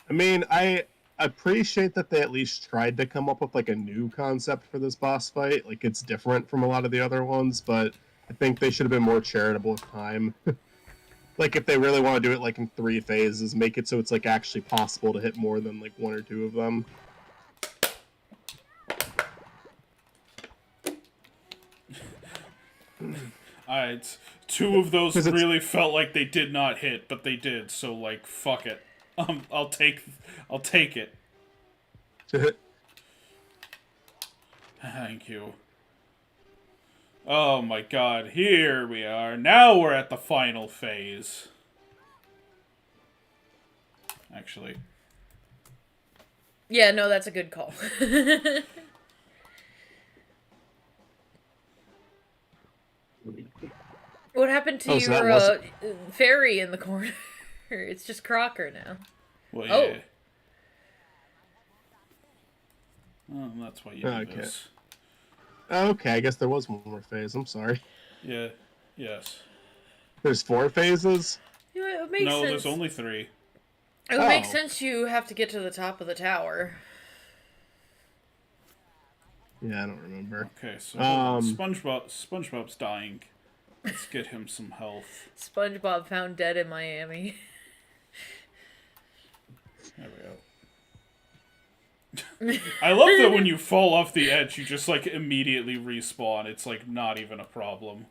[SPEAKER 5] I mean, I appreciate that they at least tried to come up with like a new concept for this boss fight. Like it's different from a lot of the other ones, but I think they should have been more charitable with time. Like if they really want to do it like in 3 phases, make it so it's like actually possible to hit more than like 1 or 2 of them.
[SPEAKER 1] Alright, 2 of those really felt like they did not hit, but they did. So like, fuck it. I'll take it. Thank you. Oh my god, here we are. Now we're at the final phase. Actually.
[SPEAKER 3] Yeah, no, that's a good call. What happened to
[SPEAKER 5] So that
[SPEAKER 3] your
[SPEAKER 5] wasn't...
[SPEAKER 3] fairy in the corner? It's just Crocker now.
[SPEAKER 1] Well,
[SPEAKER 3] Oh.
[SPEAKER 1] yeah. Oh, that's why you do this.
[SPEAKER 5] Okay, I guess there was one more phase. I'm sorry.
[SPEAKER 1] Yeah. Yes.
[SPEAKER 5] There's 4 phases?
[SPEAKER 3] Yeah, it makes sense.
[SPEAKER 1] There's only 3.
[SPEAKER 3] It would make sense you have to get to the top of the tower.
[SPEAKER 5] Yeah, I don't remember.
[SPEAKER 1] Okay, so SpongeBob's dying. Let's get him some health.
[SPEAKER 3] SpongeBob found dead in Miami.
[SPEAKER 1] There we go. I love that when you fall off the edge, you just, like, immediately respawn. It's, like, not even a problem.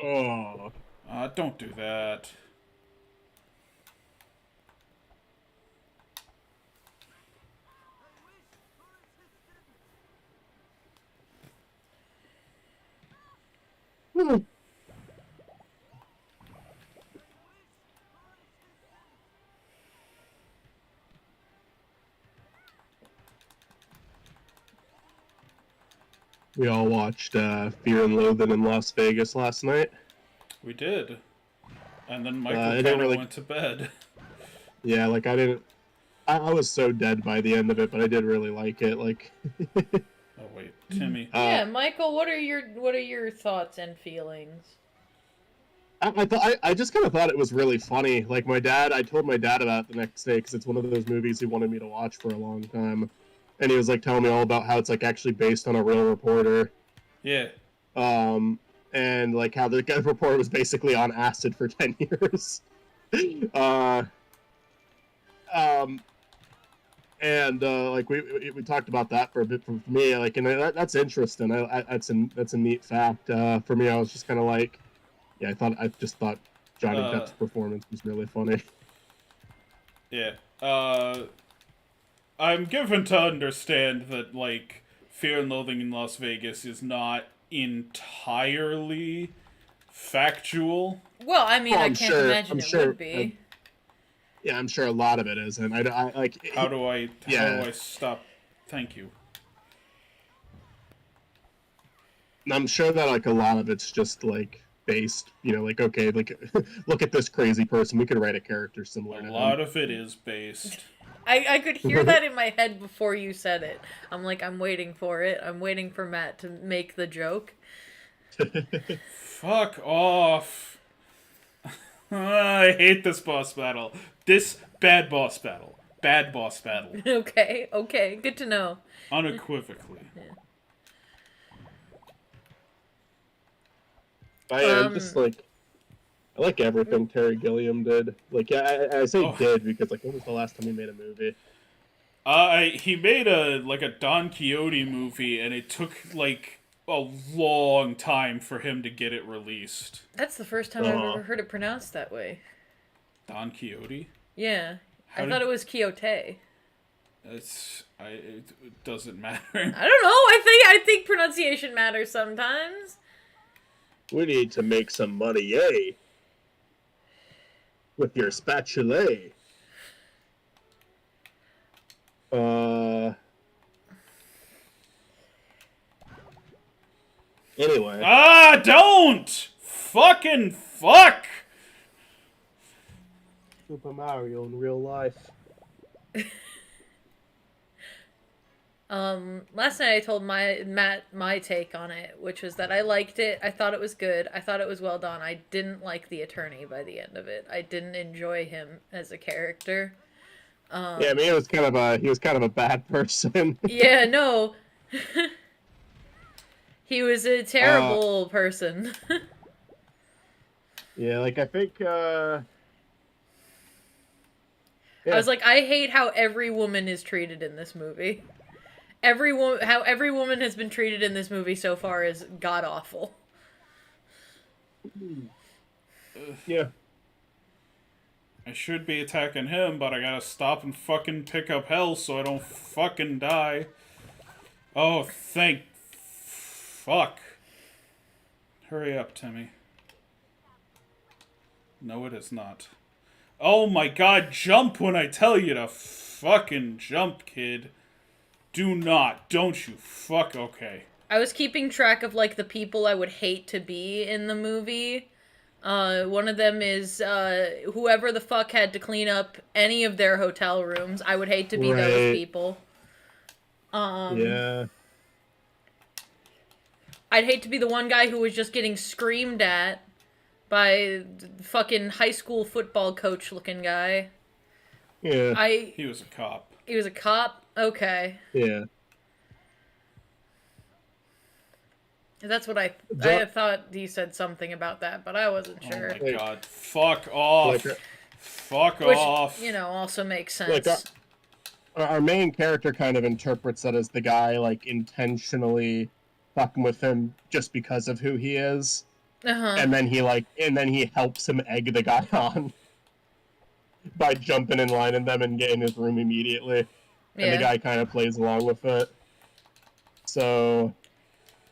[SPEAKER 5] Oh.
[SPEAKER 1] Don't do that.
[SPEAKER 5] We all watched Fear and Loathing in Las Vegas last night.
[SPEAKER 1] We did. And then Michael
[SPEAKER 5] I
[SPEAKER 1] kind
[SPEAKER 5] didn't
[SPEAKER 1] of
[SPEAKER 5] really...
[SPEAKER 1] went to bed.
[SPEAKER 5] Yeah, like I didn't... I was so dead by the end of it, but I did really like it. Like...
[SPEAKER 1] Oh wait, Timmy.
[SPEAKER 3] Yeah, Michael, what are your thoughts and feelings?
[SPEAKER 5] I just kind of thought it was really funny. Like I told my dad about it the next day because it's one of those movies he wanted me to watch for a long time, and he was like telling me all about how it's like actually based on a real reporter.
[SPEAKER 1] Yeah.
[SPEAKER 5] And like how the reporter was basically on acid for 10 years. And like we talked about that for a bit. For me, like, and that's interesting. That's a neat fact. For me, I was just kind of like, yeah, I just thought Johnny Depp's performance was really funny.
[SPEAKER 1] Yeah. I'm given to understand that, like, Fear and Loathing in Las Vegas is not entirely factual.
[SPEAKER 3] Well, I mean,
[SPEAKER 5] Well,
[SPEAKER 3] I
[SPEAKER 5] I'm
[SPEAKER 3] can't
[SPEAKER 5] sure-
[SPEAKER 3] imagine
[SPEAKER 5] I'm
[SPEAKER 3] it
[SPEAKER 5] sure-
[SPEAKER 3] would be.
[SPEAKER 5] Yeah, I'm sure a lot of it isn't. I like.
[SPEAKER 1] How do I
[SPEAKER 5] Yeah.
[SPEAKER 1] stop? Thank you.
[SPEAKER 5] I'm sure that like a lot of it's just like based, like okay, like look at this crazy person. We could write a character similar
[SPEAKER 1] A
[SPEAKER 5] to
[SPEAKER 1] lot
[SPEAKER 5] him.
[SPEAKER 1] of it is based.
[SPEAKER 3] I could hear that in my head before you said it. I'm like, I'm waiting for it. I'm waiting for Matt to make the joke.
[SPEAKER 1] Fuck off. I hate this boss battle. This bad boss battle. Bad boss battle.
[SPEAKER 3] Okay, good to know.
[SPEAKER 1] Unequivocally.
[SPEAKER 5] I'm just like, I like everything Terry Gilliam did. Like, I say did because like, when was the last time he made a movie?
[SPEAKER 1] He made a Don Quixote movie, and it took like a long time for him to get it released.
[SPEAKER 3] That's the first time I've ever heard it pronounced that way.
[SPEAKER 1] Don Quixote?
[SPEAKER 3] Yeah. I thought it was Quixote.
[SPEAKER 1] It doesn't matter.
[SPEAKER 3] I don't know. I think pronunciation matters sometimes.
[SPEAKER 5] We need to make some money, yay! With your spatula. Anyway.
[SPEAKER 1] Don't! Fucking fuck!
[SPEAKER 5] Super Mario in real life.
[SPEAKER 3] Last night I told Matt my take on it, which was that I liked it. I thought it was good. I thought it was well done. I didn't like the attorney by the end of it. I didn't enjoy him as a character.
[SPEAKER 5] Yeah, I mean, he was kind of a bad person.
[SPEAKER 3] Yeah, no. He was a terrible person.
[SPEAKER 5] Yeah, like I think
[SPEAKER 3] I was like, I hate how every woman is treated in this movie. How every woman has been treated in this movie so far is god awful.
[SPEAKER 5] Yeah.
[SPEAKER 1] I should be attacking him, but I gotta stop and fucking pick up health so I don't fucking die. Oh, thank fuck. Hurry up, Timmy. No, it is not. Oh my god, jump when I tell you to fucking jump, kid. Don't you fuck, okay.
[SPEAKER 3] I was keeping track of, like, the people I would hate to be in the movie. One of them is, whoever the fuck had to clean up any of their hotel rooms. I would hate to be those people.
[SPEAKER 5] Yeah.
[SPEAKER 3] I'd hate to be the one guy who was just getting screamed at by the fucking high school football coach looking guy.
[SPEAKER 5] Yeah.
[SPEAKER 1] He was a cop.
[SPEAKER 3] He was a cop? Okay.
[SPEAKER 5] Yeah.
[SPEAKER 3] That's what I thought he said something about that, but I wasn't sure.
[SPEAKER 1] Oh my god. Fuck off. Fuck
[SPEAKER 3] Which,
[SPEAKER 1] off.
[SPEAKER 3] also makes sense.
[SPEAKER 5] Like, our main character kind of interprets that as the guy, like, intentionally fucking with him just because of who he is.
[SPEAKER 3] Uh-huh.
[SPEAKER 5] And then he helps him egg the guy on by jumping in line in them and getting his room immediately. And the guy kind of plays along with it. So...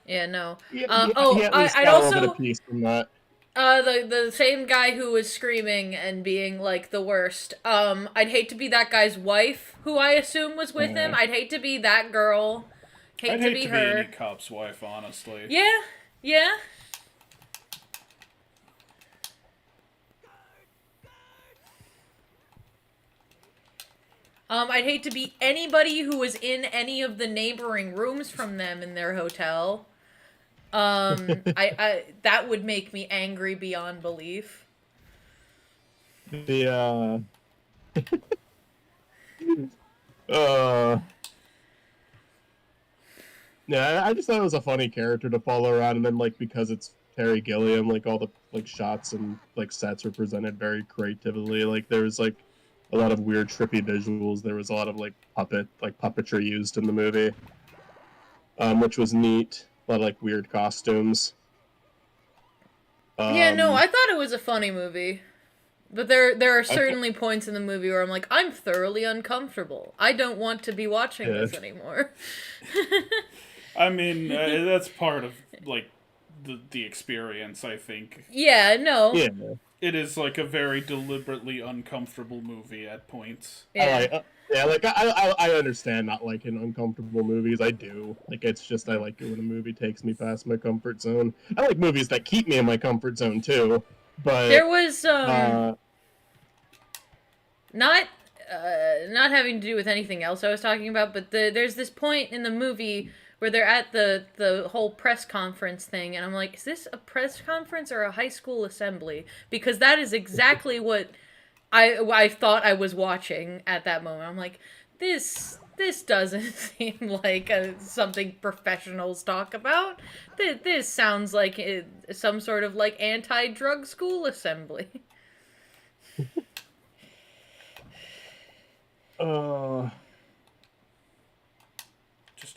[SPEAKER 3] Yeah, no.
[SPEAKER 5] I'd also a piece from that.
[SPEAKER 3] The same guy who was screaming and being like the worst. I'd hate to be that guy's wife, who I assume was with him. I'd hate to be that girl.
[SPEAKER 1] I'd hate to be
[SPEAKER 3] her.
[SPEAKER 1] any cop's wife, honestly.
[SPEAKER 3] Yeah. I'd hate to be anybody who was in any of the neighboring rooms from them in their hotel. I that would make me angry beyond belief.
[SPEAKER 5] Yeah, I just thought it was a funny character to follow around, and then like because it's Terry Gilliam, like all the like shots and like sets were presented very creatively. Like there was like a lot of weird trippy visuals. There was a lot of like puppetry used in the movie, which was neat. A lot of like weird costumes.
[SPEAKER 3] I thought it was a funny movie. But there are certainly points in the movie where I'm like, I'm thoroughly uncomfortable. I don't want to be watching this anymore.
[SPEAKER 1] I mean, that's part of, like, the experience, I think.
[SPEAKER 3] Yeah, no.
[SPEAKER 5] Yeah.
[SPEAKER 1] It is, like, a very deliberately uncomfortable movie at points.
[SPEAKER 3] Yeah.
[SPEAKER 5] I understand not liking uncomfortable movies. I do. Like, it's just I like it when a movie takes me past my comfort zone. I like movies that keep me in my comfort zone too. But
[SPEAKER 3] There was not having to do with anything else I was talking about, but there's this point in the movie where they're at the whole press conference thing, and I'm like, is this a press conference or a high school assembly? Because that is exactly what I thought I was watching at that moment. I'm like, this doesn't seem like something professionals talk about. This sounds like some sort of like anti-drug school assembly.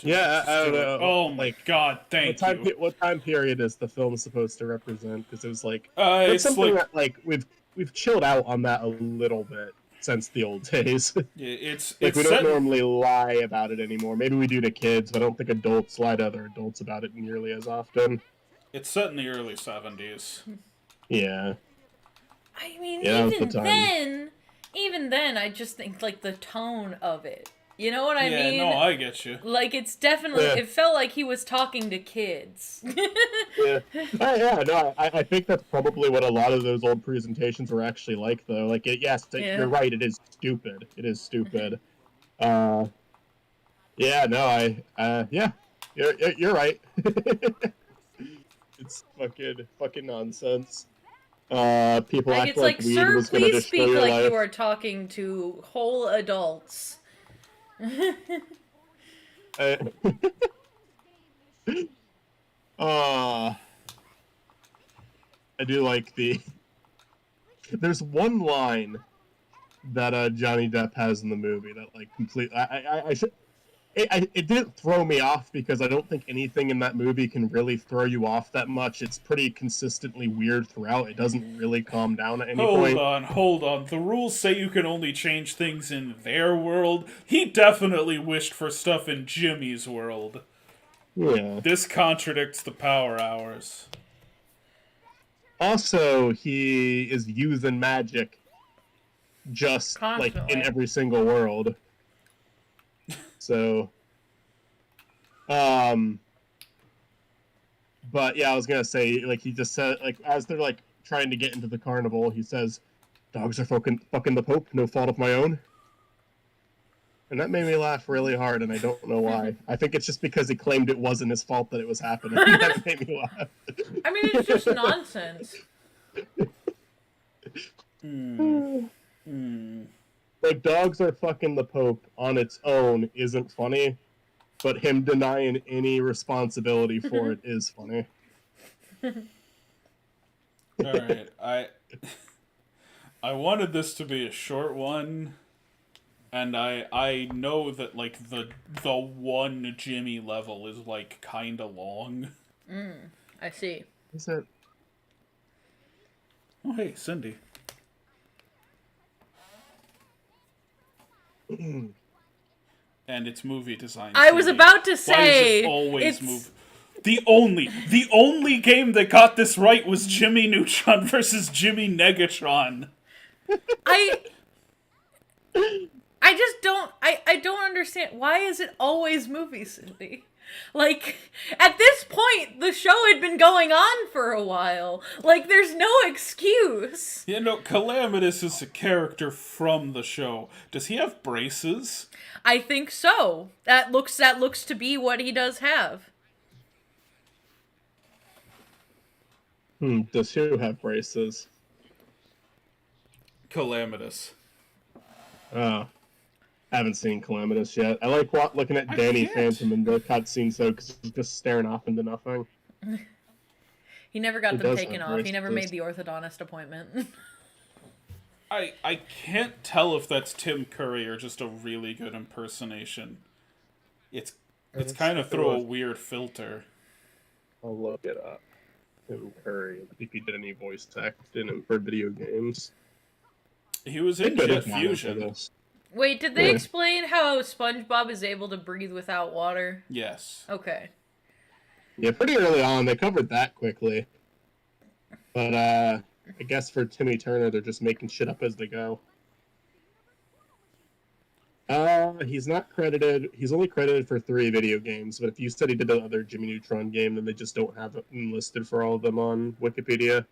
[SPEAKER 5] Yeah, I don't know.
[SPEAKER 1] Oh my
[SPEAKER 5] Like,
[SPEAKER 1] god, thank you.
[SPEAKER 5] What time period is the film supposed to represent? Because it was like
[SPEAKER 1] It's
[SPEAKER 5] it's something
[SPEAKER 1] like,
[SPEAKER 5] that like we've chilled out on that a little bit since the old days.
[SPEAKER 1] it's
[SPEAKER 5] Like we
[SPEAKER 1] it's
[SPEAKER 5] don't
[SPEAKER 1] set,
[SPEAKER 5] normally lie about it anymore. Maybe we do to kids, but I don't think adults lie to other adults about it nearly as often.
[SPEAKER 1] it's set in the early 70s.
[SPEAKER 5] Yeah.
[SPEAKER 3] I mean,
[SPEAKER 5] Yeah, that was the
[SPEAKER 3] even then, I just think like the tone of it. You know what I
[SPEAKER 1] Yeah,
[SPEAKER 3] mean?
[SPEAKER 1] no, I get you.
[SPEAKER 3] Like it's definitely.
[SPEAKER 5] Yeah.
[SPEAKER 3] It felt like he was talking to kids.
[SPEAKER 5] Yeah. No, I think that's probably what a lot of those old presentations were actually like, though. Like,
[SPEAKER 3] Yeah.
[SPEAKER 5] you're right. It is stupid. It is stupid. Yeah. No, yeah. You're right. It's fucking nonsense. People
[SPEAKER 3] Like
[SPEAKER 5] act
[SPEAKER 3] it's
[SPEAKER 5] like
[SPEAKER 3] like,
[SPEAKER 5] weed
[SPEAKER 3] sir,
[SPEAKER 5] was gonna
[SPEAKER 3] please
[SPEAKER 5] destroy
[SPEAKER 3] speak
[SPEAKER 5] your
[SPEAKER 3] like
[SPEAKER 5] life.
[SPEAKER 3] you are talking to whole adults.
[SPEAKER 5] Uh, I do like There's one line that Johnny Depp has in the movie that like completely. I should. It didn't throw me off because I don't think anything in that movie can really throw you off that much. It's pretty consistently weird throughout. It doesn't really calm down at any point.
[SPEAKER 1] Hold on. The rules say you can only change things in their world. He definitely wished for stuff in Jimmy's world.
[SPEAKER 5] Yeah.
[SPEAKER 1] This contradicts the Power Hours.
[SPEAKER 5] Also, he is using magic just like in
[SPEAKER 3] Constantly.
[SPEAKER 5] every single world. So, but yeah, I was gonna say, like, he just said, like, as they're like trying to get into the carnival, he says, "Dogs are fucking the Pope, no fault of my own," and that made me laugh really hard, and I don't know why. I think it's just because he claimed it wasn't his fault that it was happening. That made me laugh.
[SPEAKER 3] I mean, it's just nonsense.
[SPEAKER 5] Like, dogs are fucking the Pope on its own isn't funny, but him denying any responsibility for it is funny.
[SPEAKER 1] Alright, I wanted this to be a short one, and I know that, like, the one Jimmy level is, like, kinda long.
[SPEAKER 3] I see.
[SPEAKER 5] Is it?
[SPEAKER 1] Oh, hey, Cindy. And it's movie design.
[SPEAKER 3] I was
[SPEAKER 1] Cindy.
[SPEAKER 3] about to
[SPEAKER 1] Why
[SPEAKER 3] say
[SPEAKER 1] is it always
[SPEAKER 3] it's
[SPEAKER 1] move? The only game that got this right was Jimmy Neutron versus Jimmy Negatron.
[SPEAKER 3] I just don't I don't understand, why is it always movie, Cindy? Like, at this point, the show had been going on for a while. Like, there's no excuse.
[SPEAKER 1] You know, Calamitous is a character from the show. Does he have braces?
[SPEAKER 3] I think so. That looks to be what he does have.
[SPEAKER 5] Does who have braces?
[SPEAKER 1] Calamitous.
[SPEAKER 5] Oh. Haven't seen Calamitous yet. I like looking at Danny Phantom in the cutscene, though, because he's just staring off into nothing.
[SPEAKER 3] He never got
[SPEAKER 5] He
[SPEAKER 3] them
[SPEAKER 5] does
[SPEAKER 3] taken
[SPEAKER 5] have
[SPEAKER 3] off. He never
[SPEAKER 5] braces.
[SPEAKER 3] made the orthodontist appointment.
[SPEAKER 1] I can't tell if that's Tim Curry or just a really good impersonation. It's kind of through a weird filter.
[SPEAKER 5] I'll look it up. Tim Curry. If he did any voice acting for video games.
[SPEAKER 1] He was in
[SPEAKER 5] Good
[SPEAKER 1] Jet
[SPEAKER 5] as one for
[SPEAKER 1] Fusion.
[SPEAKER 5] this.
[SPEAKER 3] Wait, did they
[SPEAKER 5] Yeah.
[SPEAKER 3] explain how SpongeBob is able to breathe without water?
[SPEAKER 1] Yes.
[SPEAKER 3] Okay.
[SPEAKER 5] Yeah, pretty early on, they covered that quickly. But, I guess for Timmy Turner, they're just making shit up as they go. He's not credited. He's only credited for 3 video games, but if you said he did another Jimmy Neutron game, then they just don't have it listed for all of them on Wikipedia.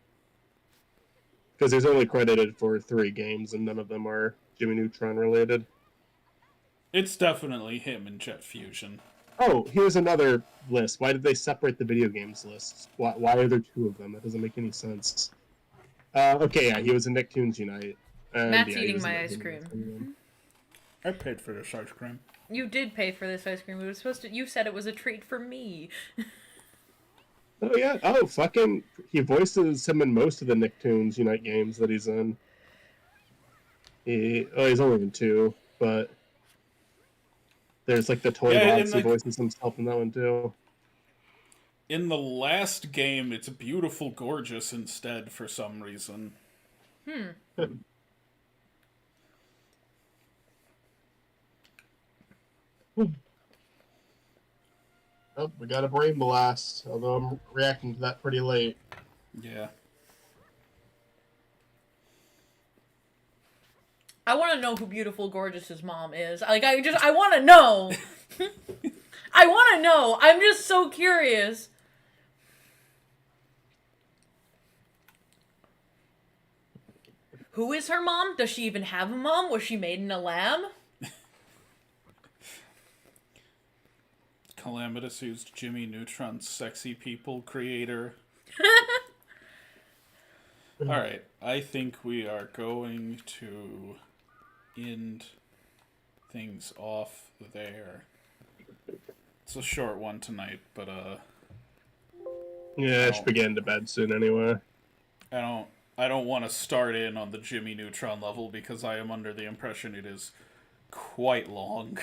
[SPEAKER 5] Because he's only credited for 3 games, and none of them are Jimmy Neutron related.
[SPEAKER 1] It's definitely him in Jet Fusion.
[SPEAKER 5] Oh, here's another list. Why did they separate the video games lists? Why are there 2 of them? That doesn't make any sense. Okay, yeah, he was in Nicktoons Unite. And,
[SPEAKER 3] Matt's
[SPEAKER 5] yeah, he
[SPEAKER 3] eating
[SPEAKER 5] was in
[SPEAKER 3] my
[SPEAKER 5] that
[SPEAKER 3] ice
[SPEAKER 5] game.
[SPEAKER 3] cream.
[SPEAKER 1] I paid for this ice cream.
[SPEAKER 3] You did pay for this ice cream. It was supposed to. You said it was a treat for me.
[SPEAKER 5] Oh, yeah. Oh, fucking... He voices him in most of the Nicktoons Unite games that he's in. He's only in 2, but... There's, like, the toy box. He voices himself in that one, too.
[SPEAKER 1] In the last game, it's Beautiful Gorgeous instead for some reason.
[SPEAKER 5] Oh, we got a brain blast, although I'm reacting to that pretty late.
[SPEAKER 1] Yeah.
[SPEAKER 3] I want to know who Beautiful Gorgeous's mom is. Like, I want to know. I want to know. I'm just so curious. Who is her mom? Does she even have a mom? Was she made in a lab?
[SPEAKER 1] Calamitous used Jimmy Neutron's sexy people creator. Alright, I think we are going to end things off there. It's a short one tonight, but
[SPEAKER 5] Yeah, I should be getting to bed soon anyway.
[SPEAKER 1] I don't want to start in on the Jimmy Neutron level because I am under the impression it is quite long.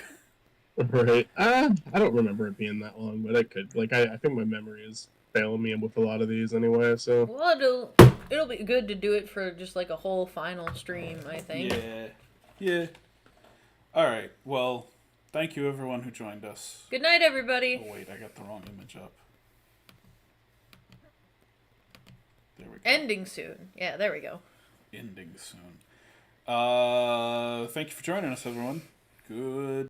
[SPEAKER 5] Right. I don't remember it being that long, but it could. Like, I think my memory is failing me with a lot of these anyway, so...
[SPEAKER 3] Well, it'll be good to do it for just, like, a whole final stream, I think.
[SPEAKER 1] Yeah. Alright, well, thank you everyone who joined us.
[SPEAKER 3] Good night, everybody.
[SPEAKER 1] Oh wait, I got the wrong image up. There we go.
[SPEAKER 3] Ending soon. Yeah, there we go.
[SPEAKER 1] Ending soon. Thank you for joining us, everyone. Good.